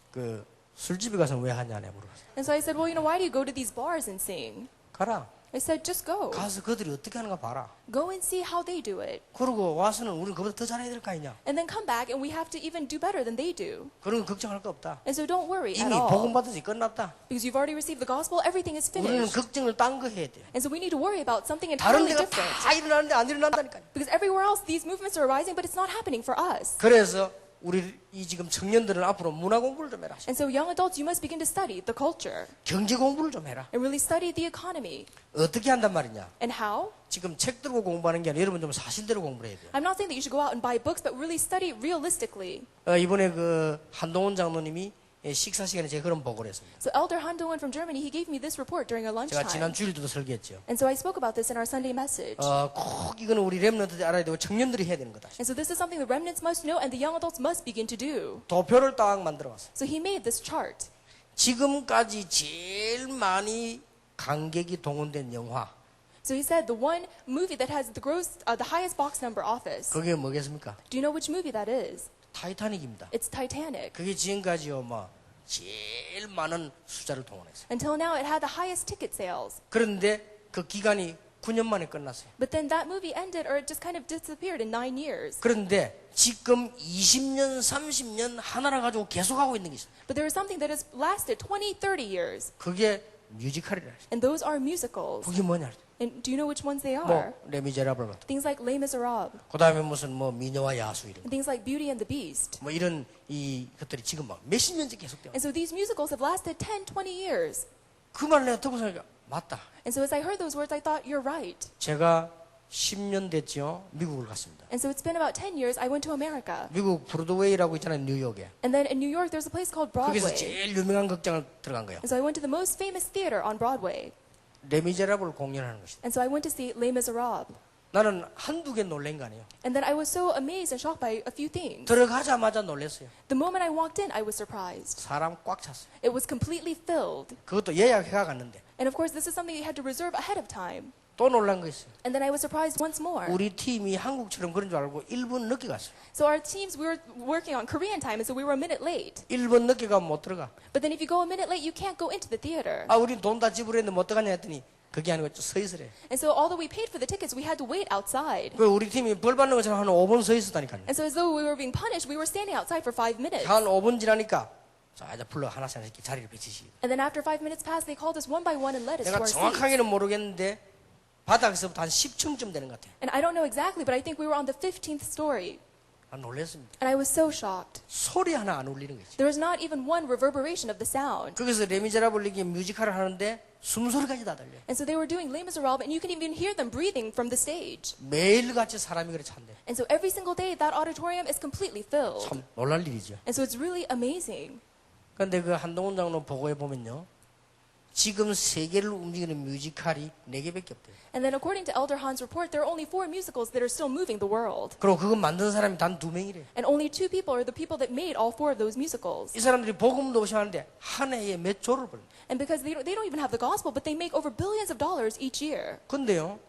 그 술집에 가서 왜 하냐 물어봤어요. And so I said, well, you know, why do you go to these bars and sing? 가라. I said, just go. 가서 그들이 어떻게 하는가 봐라. Go and see how they do it. 그러고 와서는 우리는 그보다 더 잘해야 될 거 아니냐. And then come back and we have to even do better than they do. 그런 거 걱정할 거 없다. And so don't worry at 이미 all. 복음 받으지 끝났다. Because you've already received the gospel, everything is 우리는 finished. 걱정을 딴 거 해야 돼. And so we need to worry about something 다른 entirely 데가 different. 다 일어나는데 안 일어난다니까요. Because everywhere else, these movements are arising, but it's not happening for us. 그래서 우리 이 지금 청년들은 앞으로 문화 공부를 좀 해라. And so young adults, you must begin to study the culture 경제 공부를 좀 해라. and really study the economy. 어떻게 한단 말이냐. And how? 지금 책 들고 공부하는 게 아니라 여러분 좀 사실대로 공부를 해야 돼요. I'm not saying that you should go out and buy books, but really study realistically. 이번에 그 한동훈 장로님이 식사 시간에 제가 그런 보고를 했습니다. So Elder Han Do-won from Germany, he gave me this report during our 제가 지난 lunchtime. 주일도 설교했죠. And so I spoke about this in our Sunday message. 꼭 이거는 우리 렘넌트들이 알아야 되고 청년들이 해야 되는 거다. And so this is something the remnants must know and the young adults must begin to do. 도표를 딱 만들어 왔어요. So he made this chart. 지금까지 제일 많이 관객이 동원된 영화 So he said the one movie that has the highest box number office. 그게 뭐겠습니까? Do you know which movie that is? 타이타닉입니다. It's Titanic. 그게 지금까지요 뭐 제일 많은 숫자를 동원했어요. Until now, it had the highest ticket sales. 그런데 그 기간이 9년 만에 끝났어요. But then that movie ended, or it just kind of disappeared in 9 years. 그런데 지금 20년, 30년 하나를 가지고 계속하고 있는 게 있어요. But there is something that has lasted 20, 30 years. 그게 뮤지컬이라 했어요. And those are musicals. 그게 뭐냐? And do you know which ones they 뭐 are? 레미제라블 같은. Things like Les Miserables. 그다음에 무슨 뭐 미녀와 야수 이런. And things like Beauty and the Beast. 뭐 이런 이 것들이 지금 막 몇십 년째 계속돼요. And so these musicals have lasted 10, 20 years. 그 말을 내가 듣고 보니까 맞다. And so as I heard those words, I thought, you're right. 제가 10년 됐죠. 미국을 갔습니다. And so it's been about 10 years, I went to America. 미국 브로드웨이라고 있잖아요, 뉴욕에. And then in New York, there's a place called 거기서 Broadway. 제일 유명한 극장을 들어간 거예요. And so I went to the most famous theater on Broadway. 레미제라블을 공연하는 것이다. And so I went to see Les Miserables. 나는 한두 개 놀란 거 아니에요. And then I was so amazed and shocked by a few things. 들어가자마자 놀랐어요. The moment I walked in, I was surprised. 사람 꽉 찼어요. It was completely filled. 그것도 예약해가 갔는데 And of course, this is something you had to reserve ahead of time. 또 놀란 거 있어요. And then I was surprised once more. 우리 팀이 한국처럼 그런 줄 알고 1분 늦게 갔어요. So our teams, we were working on Korean time, and so we were a minute late. 1분 늦게 가면 못 들어가. But then if you go a minute late, you can't go into the theater. 아, 우리 돈 다 지불했는데 못 들어가냐 했더니 그게 아니고 서 있으래. And so although we paid for the tickets, we had to wait outside. 그 우리 팀이 벌 받는 것처럼 한 5분 서 있었다니까요. And so as though we were being punished, we were standing outside for 5 minutes. 한 5분 지나니까 자, 이제 불러 하나씩 이렇게 자리를 배치시. And then after 5 minutes passed, they called us one by one and led us to 내가 our seats. 정확하게는 모르겠는데 바닥에서부터 한 10층쯤 되는 것 같아요. And I don't know exactly, but I think we were on the 15th story. 아, 놀랐습니다. And I was so shocked. 소리 하나 안 울리는 거죠. There was not even one reverberation of the sound. 거기서 레미제라블 이게 뮤지컬을 하는데 숨소리까지 다 들려요. And so they were doing Les Miserables, and you can even hear them breathing from the stage. 매일같이 사람이 그래 찬대. And so every single day, that auditorium is completely filled. 참 놀랄 일이죠. And so it's really amazing. 그런데 그 한동훈 장로 보고에 보면요. 지금 세계를 움직이는 뮤지컬이 4개밖에 없대요. And then according to Elder Han's report, there are only 4 musicals that are still moving the world. 그리고 그거 만든 사람이 단 2명이래. And only 2 people are the people that made all 4 of those musicals. 이 사람들이 복음도 없이 하는데 한 해에 몇 조를 벌는. And because they don't even have the gospel, but they make over billions of dollars each year. 근데요.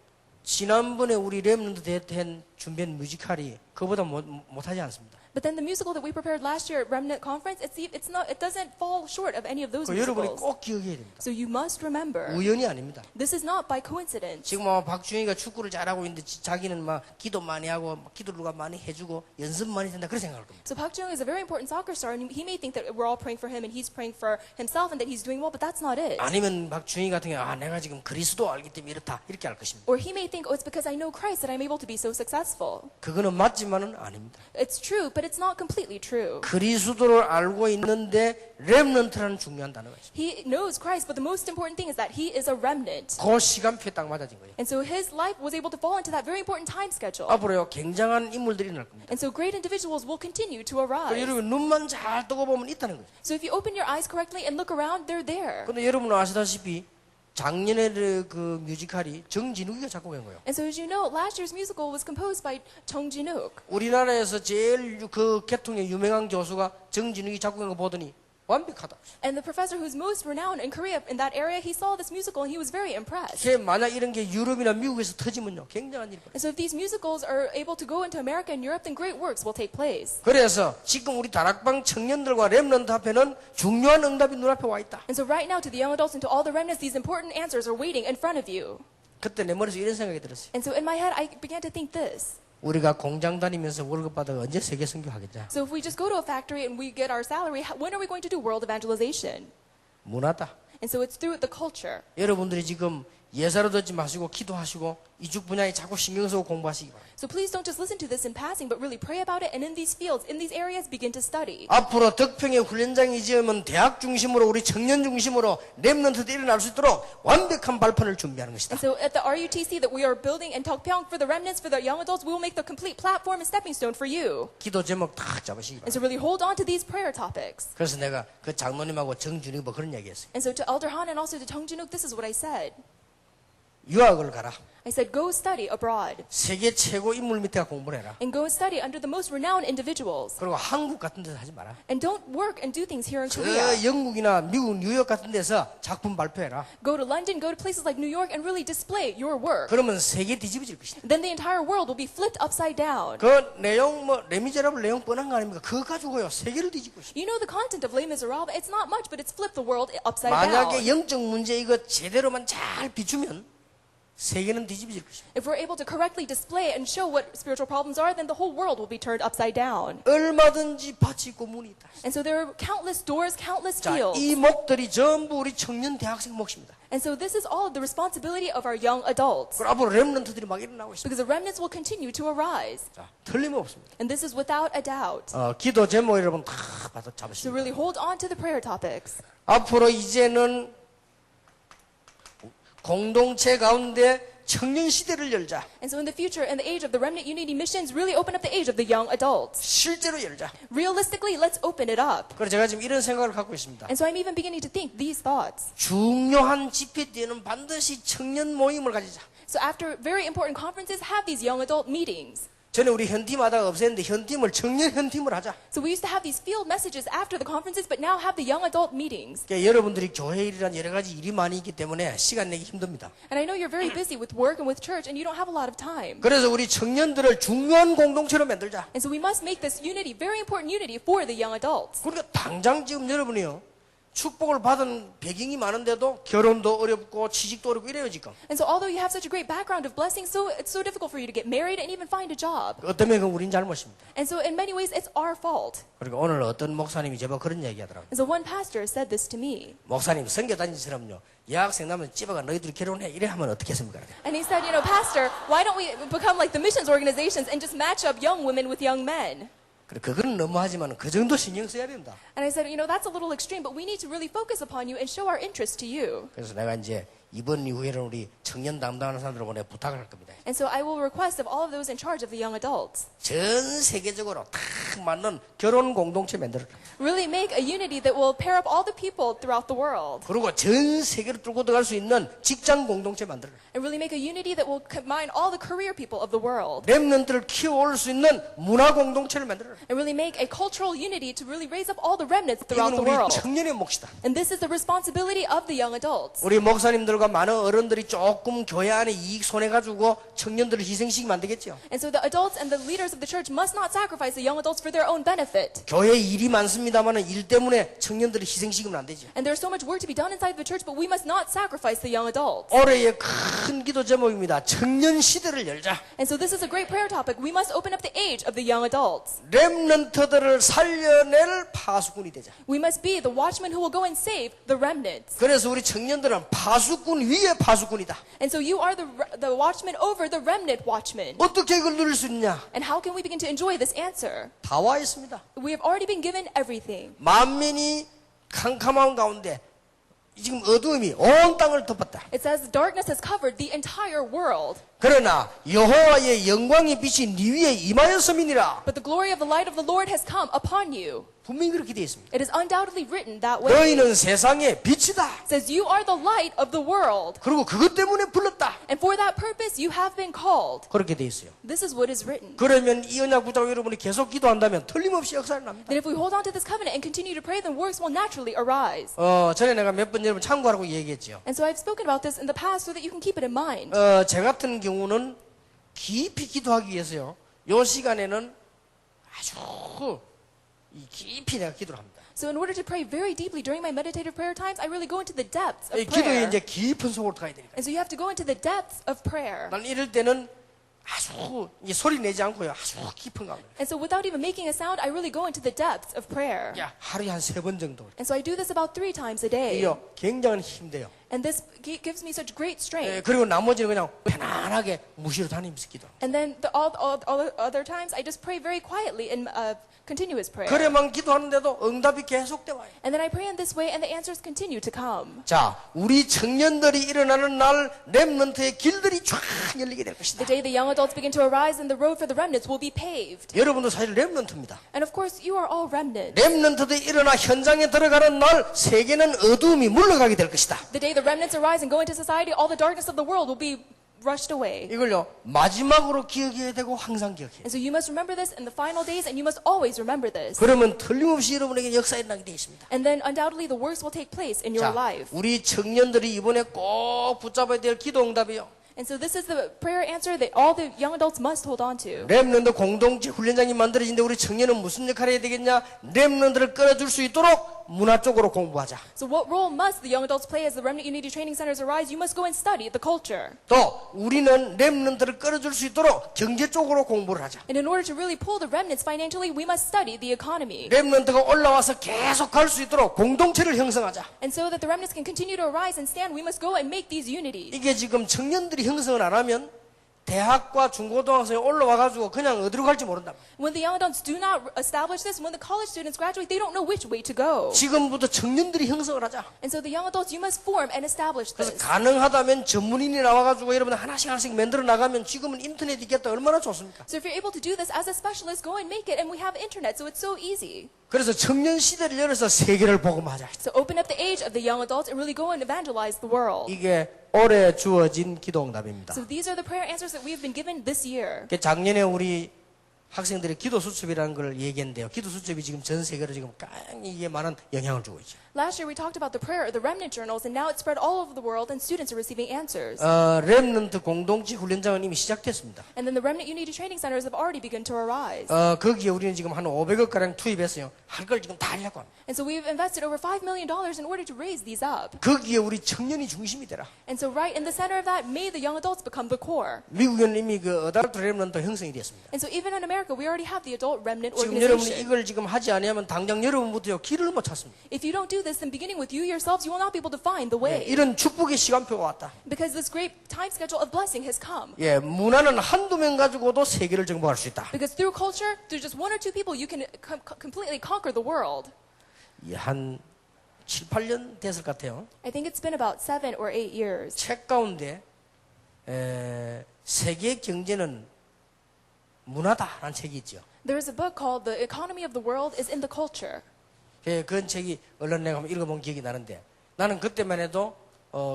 지난번에 우리 렘넌트 대회한 준비한 뮤지컬이 그보다 못하지 않습니다. But then the musical that we prepared last year at Remnant Conference, it doesn't fall short of any of those 그 여러분이 musicals. 꼭 기억해야 됩니다. So you must remember, 우연이 아닙니다. this is not by coincidence. 지금 아마 박준희가 축구를 잘하고 있는데 자기는 막 기도 많이 하고 기도를 누가 많이 해주고 연습 많이 된다 그렇게 생각할 겁니다. So Park Jung is a very important soccer star, and he may think that we're all praying for him and he's praying for himself and that he's doing well, but that's not it. 아니면 박준희 같은 경우 아 내가 지금 그리스도 알기 때문에 이렇다 이렇게 할 것입니다. Or he may think, oh, it's because I know Christ that I'm able to be so successful. 그거는 맞지만은 아닙니다. It's true, but it's not completely true. 그리스도를 알고 있는데 렘넌트라는 중요한 단어가 있습니다. He knows Christ, but the most important thing is that he is a remnant. 그 시간표에 딱 맞아진 거예요. And so his life was able to fall into that very important time schedule. 앞으로요 굉장한 인물들이 날 겁니다. And so great individuals will continue to arise. 여러분 눈만 잘 뜨고 보면 있다는 거죠. So if you open your eyes correctly and look around, they're there. 근데 여러분 아시다시피 작년에 그 뮤지컬이 정진욱이가 작곡한 거예요. And so as you know, last year's musical was composed by Chung Jin-wook. 우리나라에서 제일 그 계통의 유명한 교수가 정진욱이 작곡한 거 보더니 완벽하다. And the professor who's most renowned in Korea in that area, he saw this musical and he was very impressed. 만약 이런 게 유럽이나 미국에서 터지면요 굉장한 일이 벌어요. And so if these musicals are able to go into America and Europe, then great works will take place. 그래서 지금 우리 다락방 청년들과 렘넌트 앞에는 중요한 응답이 눈앞에 와 있다. And so right now to the young adults and to all the remnants, these important answers are waiting in front of you. 그때 내 머릿속에 이런 생각이 들었어요. And so in my head, I began to think this. 우리가 공장 다니면서 월급 받아 언제 세계 선교 하겠냐? So if we just go to a factory and we get our salary, when are we going to do world evangelization? 문화다. And so it's through the culture. 여러분들이 지금 예사로 듣지 마시고 기도하시고 이쪽 분야에 자꾸 신경 쓰고 공부하시기 바랍니다. So please don't just listen to this in passing, but really pray about it. And in these fields, in these areas, begin to study. 앞으로 덕평의 훈련장이 지으면 대학 중심으로 우리 청년 중심으로 렘넌트들이 일어날 수 있도록 완벽한 발판을 준비하는 것이다. And so at the RUTC that we are building in Tokpyeong for the remnants, for the young adults, we will make the complete platform and stepping stone for you. 기도 제목 딱 잡으시기 And 바랍니다. so really hold on to these prayer topics. 그래서 내가 그 장로님하고 정준이 뭐 그런 얘기했어요. And so to Elder Han and also to Chung Jin-wook, this is what I said. 유학을 가라. I said, go study abroad. 세계 최고 인물 밑에 공부를 해라. And go study under the most renowned individuals. 그리고 한국 같은 데서 하지 마라. And don't work and do things here in 저 Korea. 영국이나 미국 뉴욕 같은 데서 작품 발표해라. Go to London, go to places like New York, and really display your work. 그러면 세계 뒤집어질 것이다. Then the entire world will be flipped upside down. 그 내용 뭐 레미제라블 내용 뻔한 거 아닙니까? 그거 가지고요 세계를 뒤집고 있어. You know the content of Les Miserables. It's not much, but it's flipped the world upside 만약에 down. 영적 문제 이거 제대로만 잘 비추면 세계는 뒤집어질 것이다. If we're able to correctly display and show what spiritual problems are, then the whole world will be turned upside down. 얼마든지 밭이 있고 문이 있다. And so there are countless doors, countless 자, fields. 이 목들이 전부 우리 청년 대학생 몫입니다. And so this is all the responsibility of our young adults. 그리고 앞으로 렘넌트들이 막 일어나고 있습니다. Because the remnants will continue to arise. 자, 틀림없습니다. And this is without a doubt. 기도 제목 여러분 다 받아 So 잡으시고 really hold on to the prayer topics. 앞으로 이제는 공동체 가운데 청년 시대를 열자. And so in the future, in the age of the remnant unity missions, really open up the age of the young adults. 실제로 열자. Realistically, let's open it up. 그래서 제가 지금 이런 생각을 갖고 있습니다. And so I'm even beginning to think these thoughts. 중요한 집회 때는 반드시 청년 모임을 가지자. So after very important conferences, have these young adult meetings. 전에 우리 현팀 하다가 없앴는데 현팀을 청년 현팀을 하자. So we used to have these field messages after the conferences, but now have the young adult meetings. 그러니까 여러분들이 교회 일이란 여러 가지 일이 많이 있기 때문에 시간 내기 힘듭니다. And I know you're very busy with work and with church, and you don't have a lot of time. 그래서 우리 청년들을 중요한 공동체로 만들자. And so we must make this unity, very important unity for the young adults. 그러니까 당장 지금 여러분이요. 축복을 받은 배경이 많은데도 결혼도 어렵고 취직도 어렵고 이래요 지금. And so although you have such a great background of blessings, so it's so difficult for you to get married and even find a job. 어떤 면은 우린 잘못입니다. And so in many ways, it's our fault. 그리고 오늘 어떤 목사님이 제발 그런 얘기 하더라고요. And so one pastor said this to me. 목사님 선교 다니처럼요. 여학생 나면 집어가 너희들이 결혼해 이래 하면 어떻겠습니까? And he said, Pastor, why don't we become like the missions organizations and just match up young women with young men? 그래 그건 너무하지만 그 정도 신경 써야 된다. And I said, that's a little extreme, but we need to really focus upon you and show our interest to you. 그래서 내가 이제 이번 이후에는 우리 청년 담당하는 사람들하고 내가 부탁을 할 겁니다. And so I will request of all of those in charge of the young adults, 전 세계적으로 딱 맞는 결혼 공동체 만들어라. really make a unity that will pair up all the people throughout the world. 그리고 전 세계로 뚫고 들어갈 수 있는 직장 공동체 만들어라. And really make a unity that will combine all the career people of the world. 렘넌트를 키워올 수 있는 문화 공동체를 만들어라. And really make a cultural unity to really raise up all the remnants throughout 이건 the 우리 world. 청년의 몫이다. And this is the responsibility of the young adults. 우리 목사님들과 많은 어른들이 조금 교회 안에 이익 손해가지고 청년들을 희생시키면 안 되겠죠. And so the adults and the leaders of the church must not sacrifice the young adults for their own benefit. 교회 일이 많습니다만 일 때문에 청년들을 희생시키면 안 되죠. And there's so much work to be done inside the church, but we must not sacrifice the young adults. 올해의 큰 기도 제목입니다. 청년 시대를 열자. And so this is a great prayer topic. We must open up the age of the young adults. 렘넌트들을 살려낼 파수꾼이 되자. We must be the watchmen who will go and save the remnants. 그래서 우리 청년들은 파수꾼 위에 파수꾼이다. And so you are the watchman over the remnant watchmen. 어떻게 이걸 누릴 수 있냐? And how can we begin to enjoy this answer? 다 와 있습니다. We have already been given everything. 만민이 캄캄한 가운데 지금 어두움이 온 땅을 덮었다. It says darkness has covered the entire world. 그러나 여호와의 영광의 빛이 네 위에 임하였음이니라. But the glory of the light of the Lord has come upon you. 분명히 그렇게 되어 있습니다. It is undoubtedly written that way. 너희는 세상의 빛이다. It says you are the light of the world. 그리고 그것 때문에 불렀다. And for that purpose you have been called. 그렇게 되어 있어요. This is what is written. 그러면 이 언약 붙잡고 여러분이 계속 기도한다면 틀림없이 역사를 납니다. That if we hold on to this covenant and continue to pray, then works will naturally arise. 전에 내가 몇 번 여러분 참고하라고 얘기했죠. And so I've spoken about this in the past so that you can keep it in mind. 제 같은 경우는 깊이 기도하기 위해서요. 요 시간에는 아주 깊이 내가 기도를 합니다. So in order to pray very deeply during my meditative prayer times, I really go into the depths of 기도에 prayer. 이제 깊은 속으로 들어가야 되니까. And so you have to go into the depths of prayer. 난 이럴 때는 아주 소리 내지 않고요. 아주 깊은 가운데. And so without even making a sound, I really go into the depths of prayer. 하루에 한 3번 정도. And so I do this about 3 times a day. 이요 굉장히 힘돼요. And this gives me such great strength. 그리고 나머지는 그냥 편안하게 무시로 다니면서 기도. And then all other times, I just pray very quietly in continuous prayer. 그래만 기도하는데도 응답이 계속 돼 와요. And then I pray in this way, and the answers continue to come. 자, 우리 청년들이 일어나는 날 렘넌트의 길들이 쫙 열리게 될 것이다. The day the young adults begin to arise, and the road for the remnants will be paved. 여러분도 사실 렘넌트입니다. And of course, you are all remnants. 렘넌트들이 일어나 현장에 들어가는 날 세계는 어두움이 물러가게 될 것이다. The day the remnants arise and go into society, all the darkness of the world will be rushed away. 이걸요 마지막으로 기억해야 되고 항상 기억해야 돼. And so you must remember this in the final days, and you must always remember this. 그러면 틀림없이 여러분에게 역사 일어나게 되어 있습니다. And then undoubtedly the works will take place in your 자, life. 우리 청년들이 이번에 꼭 붙잡아야 될 기도 응답이요. And so this is the prayer answer that all the young adults must hold on to. 렘넌트 공동체 훈련장이 만들어진데 우리 청년은 무슨 역할을 해야 되겠냐? 렘넌트를 끌어줄 수 있도록 문화 쪽으로 공부하자. So what role must the young adults play as the Remnant Unity Training Centers arise? You must go and study the culture. 또 우리는 렘넌트를 끌어줄 수 있도록 경제 쪽으로 공부를 하자. And in order to really pull the remnants financially, we must study the economy. 렘넌트가 올라와서 계속 갈 수 있도록 공동체를 형성하자. And so that the remnants can continue to arise and stand, we must go and make these unities. 이게 지금 청년들이 형성을 안 하면 대학과 중고등학생이 올라와가지고 그냥 어디로 갈지 모른다. When the young adults do not establish this, when the college students graduate, they don't know which way to go. 지금부터 청년들이 형성을 하자. And so the young adults, you must form and establish 그래서 this. 가능하다면 전문인이 나와가지고 여러분 하나씩 만들어 나가면 지금은 인터넷 있겠다. 얼마나 좋습니까? So if you're able to do this as a specialist, go and make it. And we have internet, so it's so easy. 그래서 청년 시대를 열어서 세계를 복음하자. So open up the age of the young adults and really go and evangelize the world. 이게 올해 주어진 기도 응답입니다. So these are the prayer answers that we have been given this year. 작년에 우리 학생들의 기도 수첩이라는 걸 얘기했는데요. 기도 수첩이 지금 전 세계로 지금 강히 이게 많은 영향을 주고 있죠. Last year we talked about the prayer, the remnant journals, and now it's spread all over the world and students are receiving answers. 렘넌트 공동체 훈련장은 이미 시작됐습니다. And then the remnant unity training centers have already begun to arise. 거기에 우리는 지금 한 500억 가량 투입했어요. 할 걸 지금 다 하려고 합니다. And so we've invested over $5 million in order to raise these up. 거기에 우리 청년이 중심이 되라. And so right in the center of that, may the young adults become the core. 미국에는 이미 그 어덜트 렘넌트 형성이 됐습니다. And so even in America, we already have the adult remnant 지금 여러분이 organization. 이걸 지금 하지 않으면 당장 여러분부터요 길을 못 찾습니다. If you don't do this, then beginning with you yourselves, you will not be able to find the way. 이런 축복의 시간표가 왔다. Because this great time schedule of blessing has come. 문화는 한두 명 가지고도 세계를 정복할 수 있다. Because through culture, through just one or two people, you can completely conquer the world. 한 7, 8년 됐을 것 같아요. I think it's been about 7 or 8 years. 책 가운데 세계 경제는 문화다라는 책이 있죠. There is a book called The Economy of the World is in the Culture. 그 책이 얼른 내가 한번 읽어본 기억이 나는데 나는 그때만 해도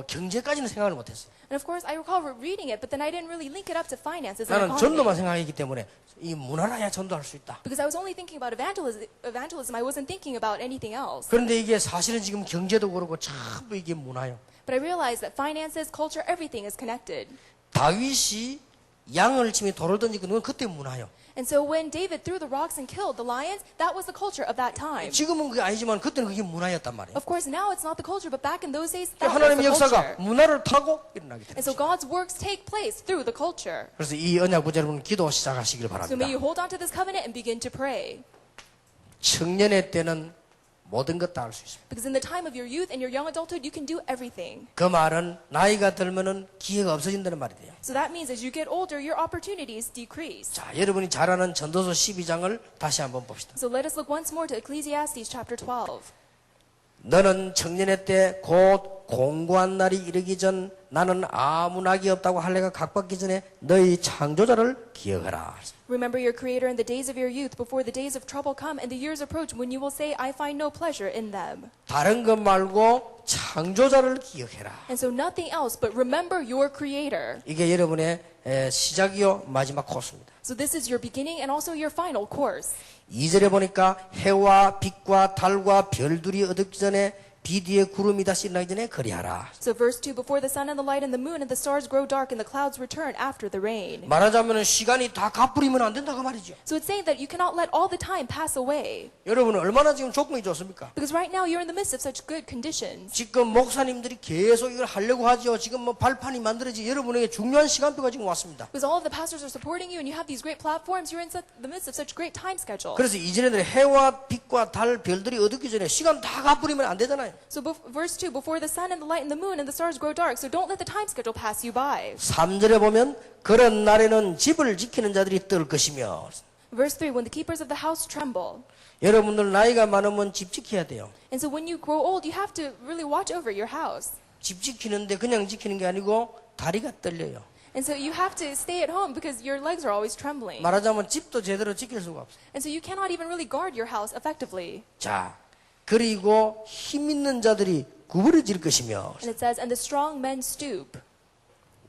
경제까지는 생각을 못했어요. And of course, I recall reading it, but then I didn't really link it up to finances and 나는 전도만 economy. 생각했기 때문에 이 문화라야 전도할 수 있다. Because I was only thinking about evangelism. I wasn't thinking about anything else. 그런데 이게 사실은 지금 경제도 그렇고 전부 이게 문화예요. But I realized that finances, culture, everything is connected. 다윗이 양을 치며 돌을 던지고 그건 그때 문화예요. And so when David threw the rocks and killed the lions, that was the culture of that time. 지금은 그게 아니지만 그때는 그게 문화였단 말이에요. Of course, now it's not the culture, but back in those days, that was 하나님의 the 역사가 culture. 문화를 타고 일어나게 And so 됩니다. God's works take place through the culture. 그래서 이 언약 부자 여러분 기도 시작하시길 So may 바랍니다. you hold on to this covenant and begin to pray. 청년의 때는 모든 것 다 할 수 있습니다. Because in the time of your youth and your young adulthood, you can do everything. 그 말은 나이가 들면은 기회가 없어진다는 말이 돼요. So that means as you get older, your opportunities decrease. 자, 여러분이 잘 아는 전도서 12장을 다시 한번 봅시다. So let us look once more to Ecclesiastes chapter 12. 너는 청년의 때 곧 공고한 날이 이르기 전 나는 아무 낙이 없다고 할례가 각받기 전에 너희 창조자를 기억하라. Remember your Creator in the days of your youth, before the days of trouble come and the years approach, when you will say, I find no pleasure in them. 다른 것 말고 창조자를 기억해라. And so nothing else, but remember your Creator. 이게 여러분의 시작이요 마지막 코스입니다. So this is your beginning and also your final course. 2절에 보니까 해와 빛과 달과 별들이 어둡기 전에 비 뒤에 구름이 다시 일어나기 전에 그리하라. So verse 2, before the sun and the light and the moon and the stars grow dark and the clouds return after the rain. 말하자면 시간이 다 가버리면 안 된다고 말이죠. So it's saying that you cannot let all the time pass away. 여러분은 얼마나 지금 조건이 좋습니까? Because right now you're in the midst of such good conditions. 지금 목사님들이 계속 이걸 하려고 하죠. 지금 뭐 발판이 만들어지 여러분에게 중요한 시간표가 지금 왔습니다. Because all of the pastors are supporting you and you have these great platforms, you're in the midst of such great time schedule. 그래서 이전에는 해와 빛과 달 별들이 어둡기 전에 시간 다 가버리면 안 되잖아요. So verse 2, before the sun and the light and the moon and the stars grow dark, so don't let the time schedule pass you by. 3절에 보면 그런 날에는 집을 지키는 자들이 떨 것이며 Verse 3, when the keepers of the house tremble. 여러분들 나이가 많으면 집 지켜야 돼요. And so when you grow old, you have to really watch over your house. 집 지키는데 그냥 지키는 게 아니고 다리가 떨려요. And so you have to stay at home because your legs are always trembling. 말하자면 집도 제대로 지킬 수가 없어요. And so you cannot even really guard your house effectively. 자, 그리고 힘 있는 자들이 구부러질 것이며 And it says, and the strong men stoop.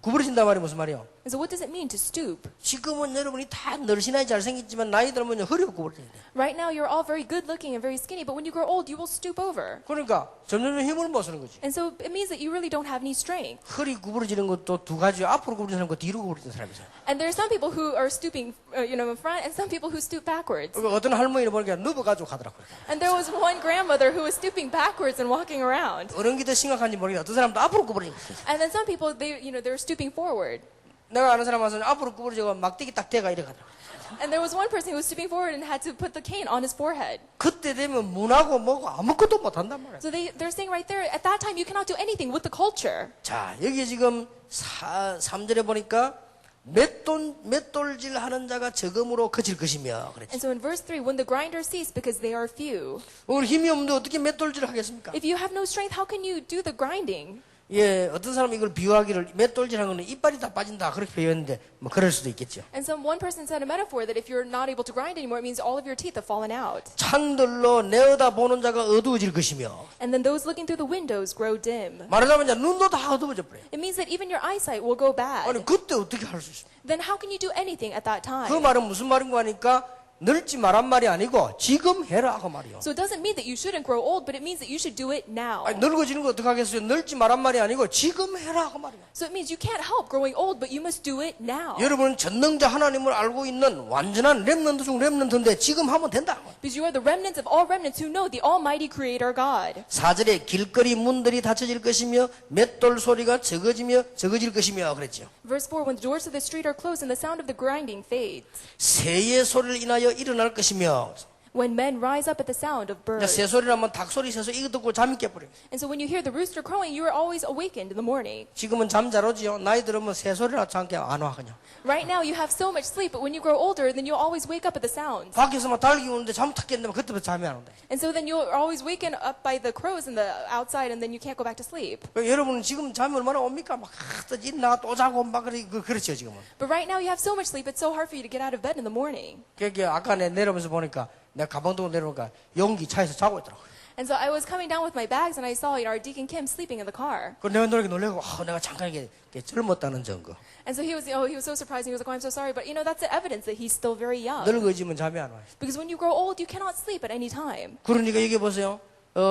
구부러진단 말이 무슨 말이에요? And so what does it mean to stoop? 지금은 여러분이 다 늘씬하게 잘생겼지만 나이 들면 허리가 구부러져야 돼. Right now you're all very good looking and very skinny, but when you grow old, you will stoop over. 그러니까 점점 힘을 못 쓰는 거지. And so it means that you really don't have any strength. 허리 구부러지는 것도 두 가지요. 앞으로 구부러지는 사람과 뒤로 구부러지는 사람이 있어요. And there are some people who are stooping, in front, and some people who stoop backwards. 그러니까 어떤 할머니를 보니까 누워가지고 가더라고요. And there was one grandmother who was stooping backwards and walking around. 어느 게 더 심각한지 모르겠다. 어떤 사람도 앞으로 구부러지고 있어요. And then some people, they're stooping forward. 내가 아는 사람 와서 앞으로 구부러지고 막대기 딱 대가 이래 가더라고요. And there was one person who was stooping forward and had to put the cane on his forehead. 그때 되면 문하고 뭐고 아무것도 못한단 말이에요. So they're saying right there, at that time, you cannot do anything with the culture. 자, 여기 지금 3절에 보니까 맷돌질 하는 자가 적음으로 그칠 것이며 그랬죠. And so in verse 3, when the grinders cease because they are few. 오늘 힘이 없는데 어떻게 맷돌질을 하겠습니까? If you have no strength, how can you do the grinding? 예, 어떤 사람은 이걸 비유하기를 맷돌질하는 거는 이빨이 다 빠진다 그렇게 표현했는데 뭐 그럴 수도 있겠죠. And one person said a metaphor that if you're not able to grind anymore, it means all of your teeth have fallen out. 창들로 내어다 보는 자가 어두워질 것이며 And then those looking through the windows grow dim. 말하자면 이제 눈도 다 어두워져 버려요. It means that even your eyesight will go bad. 아니 그때 어떻게 할 수 있습니까? Then how can you do anything at that time? 그 말은 무슨 말인가 하니까 늙지 말란 말이 아니고 지금 해라 그 말이요. So it doesn't mean that you shouldn't grow old, but it means that you should do it now. 아니, 늙어지는 거 어떻게 하겠어요? 늙지 말란 말이 아니고 지금 해라 그 말이요. So it means you can't help growing old, but you must do it now. 여러분은 전능자 하나님을 알고 있는 완전한 렘넌트 중 렘넌트인데 지금 하면 된다. Because you are the remnants of all remnants who know the Almighty Creator God. 4절에 길거리 문들이 닫혀질 것이며 맷돌 소리가 적어질 것이며 그랬죠. Verse 4, when the doors of the street are closed and the sound of the grinding fades. 새의 소리를 인하여 일어날 것이며 When men rise up at the sound of birds. 새소리라면 닭소리, 새소리 이거 듣고 잠이 깨버려요. And so when you hear the rooster crowing, you are always awakened in the morning. 지금은 잠 잘 오지요. 나이 들으면 새소리라 잠게 안 와 그냥. Right now you have so much sleep, but when you grow older, then you'll always wake up at the sounds. 밖에서 막 달기 오는데 잠 탁 깼는데 그때부터 잠이 안 온다. And so then you're always waken up by the crows in the outside, and then you can't go back to sleep. 여러분은 지금 잠이 얼마나 옵니까? 막 일어나 또 자고 막 그렇죠 지금은. But right now you have so much sleep, it's so hard for you to get out of bed in the morning. 그게 아까 내려오면서 보니까 내가 가방 들고 내려오니까 용기 차에서 자고 있더라고. And so I was coming down with my bags, and I saw our Deacon Kim sleeping in the car. 그 내가 놀래고 내가 잠깐 이게 젊었다는 증거. And so he was so surprised. He was like, "Oh, I'm so sorry, but that's the evidence that he's still very young." 늙어지면 잠이 안 와요. Because when you grow old, you cannot sleep at any time. 그러니까 여기 보세요.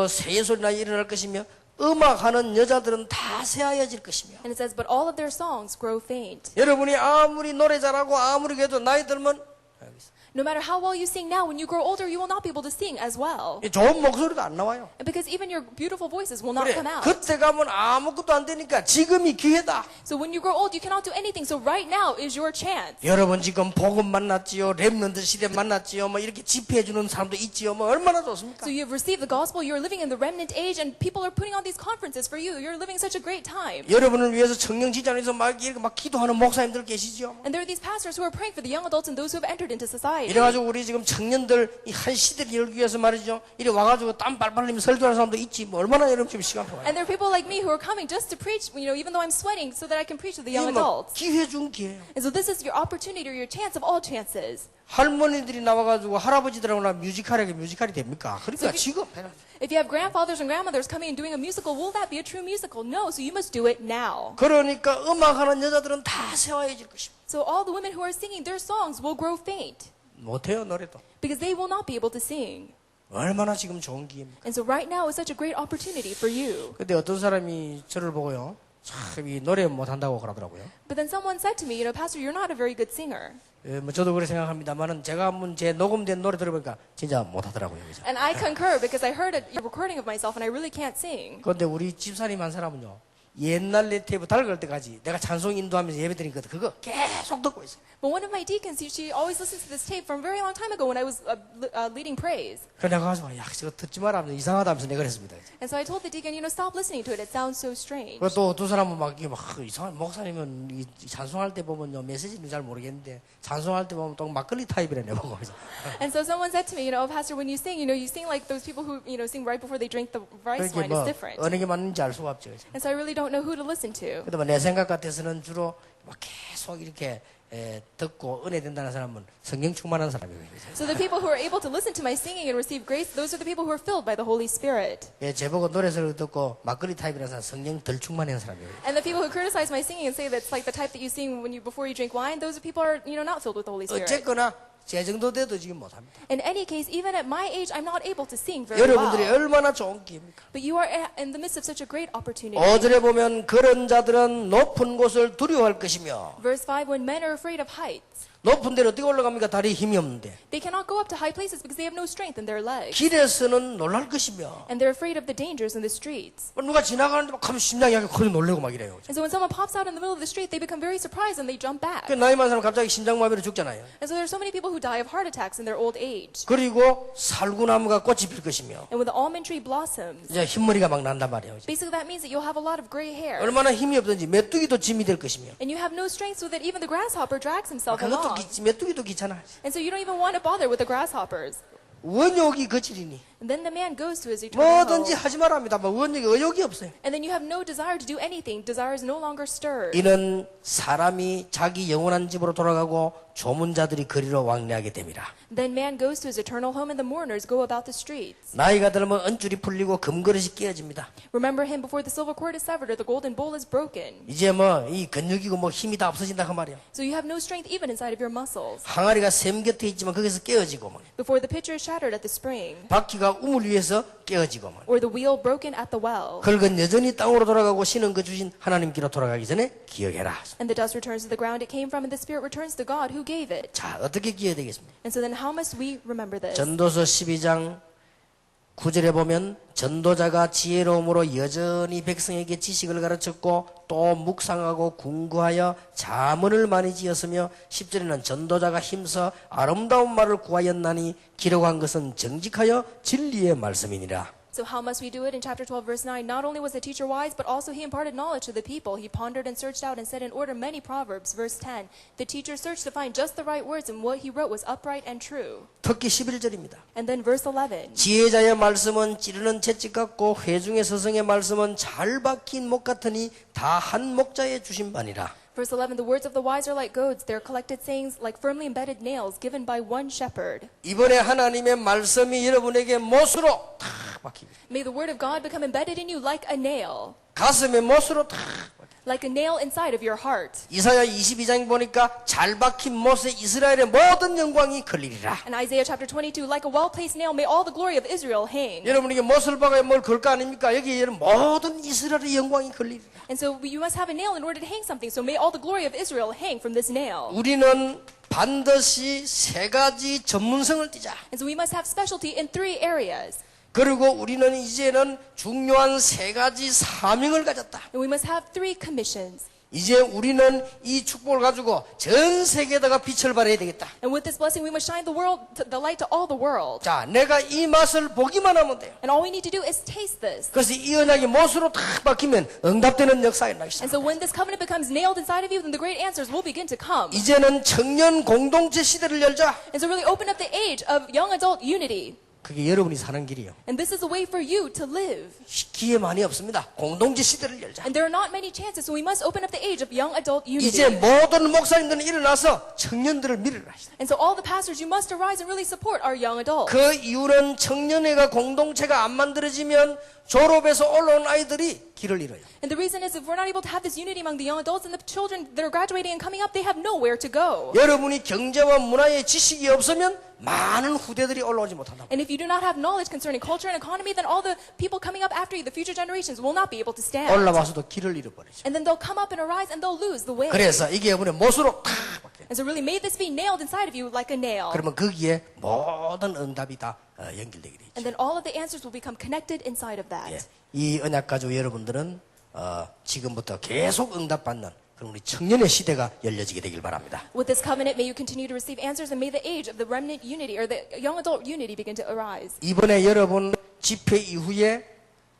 새의 소리나 일어날 것이며 음악하는 여자들은 다 새하얘질 것이며. And it says, "But all of their songs grow faint." 여러분이 아무리 노래 잘하고 아무리 해도 나이 들면 No matter how well you sing now, when you grow older, you will not be able to sing as well. 좋은 목소리도 안 나와요. And because even your beautiful voices will not 그래, come out. 그때 가면 아무것도 안 되니까 지금이 기회다. So when you grow old, you cannot do anything. So right now is your chance. 여러분 지금 복음 만났지요, 렘넌트 시대 만났지요, 뭐 이렇게 집회해 주는 사람도 있지요, 뭐 얼마나 좋습니까? So you have received the gospel. You are living in the remnant age, and people are putting on these conferences for you. You're living such a great time. 여러분을 위해서 청년 지장에서 막 이렇게 막 기도하는 목사님들 계시죠. And there are these pastors who are praying for the young adults and those who have entered into society. 이래가지고 우리 지금 청년들 이 한 시대를 열기 위해서 말이죠. 이래 와가지고 땀 빨빨 흘리며 설교하는 사람도 있지. 뭐 얼마나 여러분 지금 시간 좋아요. And there are people like me who are coming just to preach, even though I'm sweating, so that I can preach to the young 이게 막 adults. 기회 중 기회예요. And so this is your opportunity or your chance of all chances. 할머니들이 나와가지고 할아버지들하고 나 뮤지컬이 됩니까? 그러니까 지금 해라. If you have grandfathers and grandmothers coming and doing a musical, will that be a true musical? No, so you must do it now. 그러니까 음악하는 여자들은 다 세화해질 것입니다. So all the women who are singing their songs will grow faint 못해요 노래도. because they will not be able to sing. 얼마나 지금 좋은 기회입니까? And so right now is such a great opportunity for you. 근데 어떤 사람이 저를 보고요. 참 이 노래 못한다고 그러더라고요. But then someone said to me, Pastor, you're not a very good singer. 예, 뭐 저도 그렇게 생각합니다만은 제가 한번 제 녹음된 노래 들어보니까 진짜 못하더라고요. 그죠? And I concur because I heard a recording of myself and I really can't sing. 그런데 우리 집사님 한 사람은요. 옛날 테이프 달갈 때까지 내가 찬송 인도하면서 예배 드리거든. 그거 계속 듣고 있어요. But one of my deacons, she always listens to this tape from a very long time ago when I was leading praise. 그래 내가 가서 야 저거 듣지 마라 하면서 이상하다면서 내가 그랬습니다. And so I told the deacon, stop listening to it. It sounds so strange. 또 두 사람은 막 이게 막 이상한 목사님은 이 찬송할 때 보면요 메시지는 잘 모르겠는데 찬송할 때 보면 또 막걸리 타입이라네 보고. And so someone said to me, Pastor, when you sing, you sing like those people who sing right before they drink the rice 그게 wine. 뭐 It's different. 어느 게 맞는지 알 수가 없죠. And so I really don't know who to listen to. 근데 내 생각 같아서는 주로 막 계속 이렇게 듣고 은혜 된다는 사람은 성령 충만한 사람이에요. So the people who are able to listen to my singing and receive grace, those are the people who are filled by the Holy Spirit. 예, 제보고 노래를 듣고 막걸리 타입이라는 사람 성령 덜 충만한 사람이에요. And the people who criticize my singing and say that's like the type that you sing before you drink wine, those are people who are not filled with the Holy Spirit. 어쨌거나 제 정도 돼도 지금 못합니다. In any case, even at my age, I'm not able to sing very 여러분들이 well. 얼마나 좋은 기회입니까? But you are in the midst of such a great opportunity. 5절에 보면 그런 자들은 높은 곳을 두려워할 것이며 Verse 5, when men are afraid of heights, 높은 데로 어떻게 올라갑니까? 다리에 힘이 없는데. they cannot go up to high places because they have no strength in their legs. 길에서는 놀랄 것이며 And they're afraid of the dangers in the streets. 누가 지나가는데 막 하면 심장이 커져 놀래고 막 이래요. And so when someone pops out in the middle of the street, they become very surprised and they jump back. 그 나이 많은 사람 갑자기 심장마비로 죽잖아요. And so there's so many people who die of heart attacks in their old age. 그리고 살구나무가 꽃이 필 것이며 And when the almond tree blossoms, 이제 흰머리가 막 난단 말이에요. basically that means that you'll have a lot of gray hair. 얼마나 힘이 없든지 메뚜기도 짐이 될 것이며 And you have no strength so that even the grasshopper drags himself 그것도 along. 메뚜기도 귀찮아. And so you don't even want to bother with the grasshoppers. 원욕이 거칠이니 And then the man goes to his eternal 뭐든지 home. 하지 말라 합니다. 뭐 의욕이 없어요. And then you have no desire to do anything. Desire is no longer stirred. 이는 사람이 자기 영원한 집으로 돌아가고 조문자들이 거리로 왕래하게 됨이라. Then man goes to his eternal home and the mourners go about the streets. 나이가 들면 은줄이 풀리고 금그릇이 깨어집니다. Remember him before the silver cord is severed or the golden bowl is broken. 이제 뭐 이 근육이고 뭐 힘이 다 없어진다 그 말이야. So you have no strength even inside of your muscles. 항아리가 샘 곁에 있지만 거기서 깨어지고 뭐. Before the pitcher is shattered at the spring. 바퀴가 우물 위에서 깨어지고 뭐. Or the wheel broken at the well. 흙은 여전히 땅으로 돌아가고 신은 그 주신 하나님께로 돌아가기 전에 기억해라. And the dust returns to the ground it came from and the spirit returns to God who gave it. 자, 어떻게 기억해야 되겠습니까? And so then how must we remember this? 전도서 12장 9절에 보면 전도자가 지혜로움으로 여전히 백성에게 지식을 가르쳤고 또 묵상하고 궁구하여 자문을 많이 지었으며 10절에는 전도자가 힘써 아름다운 말을 구하였나니 기록한 것은 정직하여 진리의 말씀이니라. So how must we do it? In chapter 12, verse 9, not only was the teacher wise, but also he imparted knowledge to the people. He pondered and searched out and set in order many proverbs. Verse 10, the teacher searched to find just the right words, and what he wrote was upright and true. 특히 11절입니다. And then verse 11, 지혜자의 말씀은 찌르는 채찍 같고 회중의 스승의 말씀은 잘 박힌 목 같으니 다 한 목자에 주신 바니라. verse 11, the words of the wise are like goads, their collected sayings like firmly embedded nails given by one shepherd. 이번에 하나님의 말씀이 여러분에게 못으로 탁 박힙니다. May the word of God become embedded in you like a nail, 가슴에 못으로 탁 박힙니다. like a nail inside of your heart. 이사야 22장 보니까 잘 박힌 못에 이스라엘의 모든 영광이 걸리리라. And Isaiah chapter 22, like a well-placed nail, may all the glory of Israel hang. 여러분에게 못을 박아야 뭘 걸 거 아닙니까? 여기 모든 이스라엘의 영광이 걸리리라. And so you must have a nail in order to hang something. So may all the glory of Israel hang from this nail. 우리는 반드시 세 가지 전문성을 띠자. And so we must have specialty in 3 areas. 그리고 우리는 이제는 중요한 세 가지 사명을 가졌다. And we must have 3 commissions. 이제 우리는 이 축복을 가지고 전 세계에다가 빛을 발해야 되겠다. And with this blessing, we must shine the light to all the world. 자, 내가 이 맛을 보기만 하면 돼요. And all we need to do is taste this. 그래서 이 언약이 못으로 탁 박히면 응답되는 역사가 나기 And so 시작합니다. when this covenant becomes nailed inside of you, then the great answers will begin to come. 이제는 청년 공동체 시대를 열자. And so really open up the age of young adult unity. 그게 여러분이 사는 길이요. And this is a way for you to live. 기회 많이 없습니다. 공동체 시대를 열자. And there are not many chances, so we must open up the age of young adult 이제 unity. 모든 목사님들은 일어나서 청년들을 밀으라. And so all the pastors, you must arise and really support our young adults. 그 이유는 청년회가 공동체가 안 만들어지면 졸업해서 올라온 아이들이 길을 잃어요. And the reason is if we're not able to have this unity among the young adults and the children that are graduating and coming up, they have nowhere to go. 여러분이 경제와 문화의 지식이 없으면 많은 후대들이 올라오지 못한다. And if you do not have knowledge concerning culture and economy, then all the people coming up after you, the future generations, will not be able to stand. 올라와서도 길을 잃어버리죠. And then they'll come up and arise and they'll lose the way. 그래서 이게 여러분의 못으로 탁 박혀요. And so really, may this be nailed inside of you like a nail. 그러면 거기에 모든 응답이 다 연결되게 되죠. And then all of the answers will become connected inside of that. 예. 이 언약 가지고 여러분들은 지금부터 계속 응답받는 그럼 우리 청년의 시대가 열려지게 되길 바랍니다. With this covenant, may you continue to receive answers and may the age of the remnant unity or the young adult unity begin to arise. 이번에 여러분 집회 이후에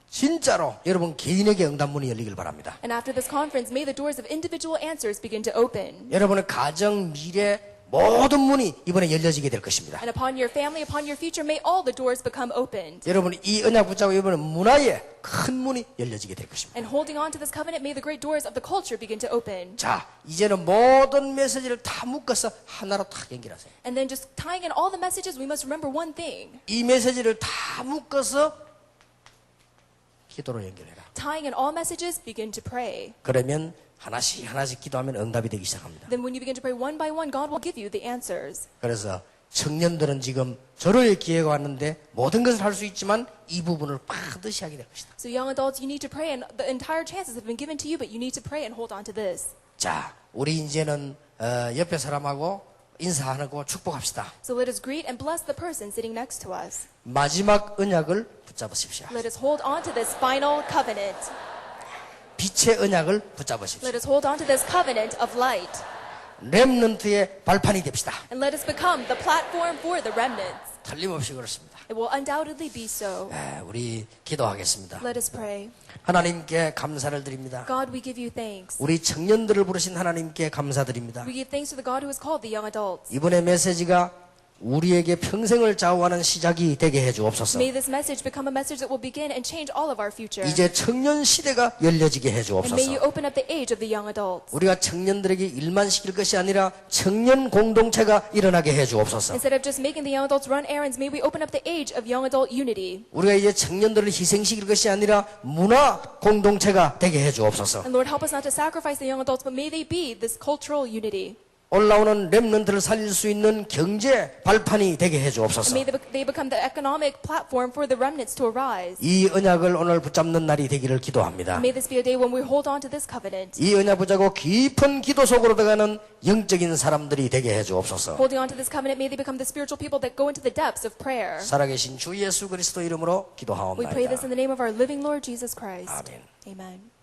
진짜로 여러분 개인에게 응답문이 열리길 바랍니다. And after this conference, may the doors of individual answers begin to open. 여러분의 가정, 미래 모든 문이 이번에 열려지게 될 것입니다. And upon your family, upon your future, may all the doors become opened. 여러분이 이 언약 붙잡고 이번에 문화에 큰 문이 열려지게 될 것입니다. And holding on to this covenant, may the great doors of the culture begin to open. 자, 이제는 모든 메시지를 다 묶어서 하나로 탁 연결하세요. And then just tying in all the messages, we must remember one thing. 이 메시지를 다 묶어서 기도로 연결해라. Tying in all messages, begin to pray. 그러면 하나씩 하나씩 기도하면 응답이 되기 시작합니다. Then when you begin to pray one by one, God will give you the answers. 그래서 청년들은 지금 절호의 기회가 왔는데 모든 것을 할 수 있지만 이 부분을 반드시 하게 될 것이다. So young adults, you need to pray, and the entire chances have been given to you, but you need to pray and hold on to this. 자, 우리 이제는 옆에 사람하고 인사하고 축복합시다. So let us greet and bless the person sitting next to us. 마지막 언약을 붙잡으십시오. Let us hold on to this final covenant. 빛의 언약을 붙잡으십시오. Let us hold on to this covenant of light. 렘넌트의 발판이 됩시다. And let us become the platform for the remnants. 틀림없이 그렇습니다. It will undoubtedly be so. 우리 기도하겠습니다. Let us pray. 하나님께 감사를 드립니다. God, we give you thanks. 우리 청년들을 부르신 하나님께 감사드립니다. We give thanks to the God who has called the young adults. 이번에 메시지가 우리에게 평생을 좌우하는 시작이 되게 해 주옵소서. May this message become a message that will begin and change all of our future. 이제 청년 시대가 열려지게 해 And may you 주옵소서. open up the age of the young adults. 우리가 청년들에게 일만 시킬 것이 아니라 청년 공동체가 일어나게 해 주옵소서. Instead of just making the young adults run errands, may we open up the age of young adult unity. 우리가 이제 청년들을 희생시킬 것이 아니라 문화 공동체가 되게 해 주옵소서. And Lord, help us not to sacrifice the young adults, but may they be this cultural unity. 올라오는 렘넌트를 살릴 수 있는 경제 발판이 되게 해 And 주옵소서. may they become the economic platform for the remnants to arise. 이 언약을 오늘 붙잡는 날이 되기를 기도합니다. May this be a day when we hold on to this covenant. 이 언약 붙잡고 깊은 기도 속으로 들어가는 영적인 사람들이 되게 해 주옵소서. Holding on to this covenant, may they become the spiritual people that go into the depths of prayer. 살아계신 주 예수 그리스도 이름으로 We pray this 기도하옵나이다. in the name of our living Lord Jesus Christ. 아멘. Amen.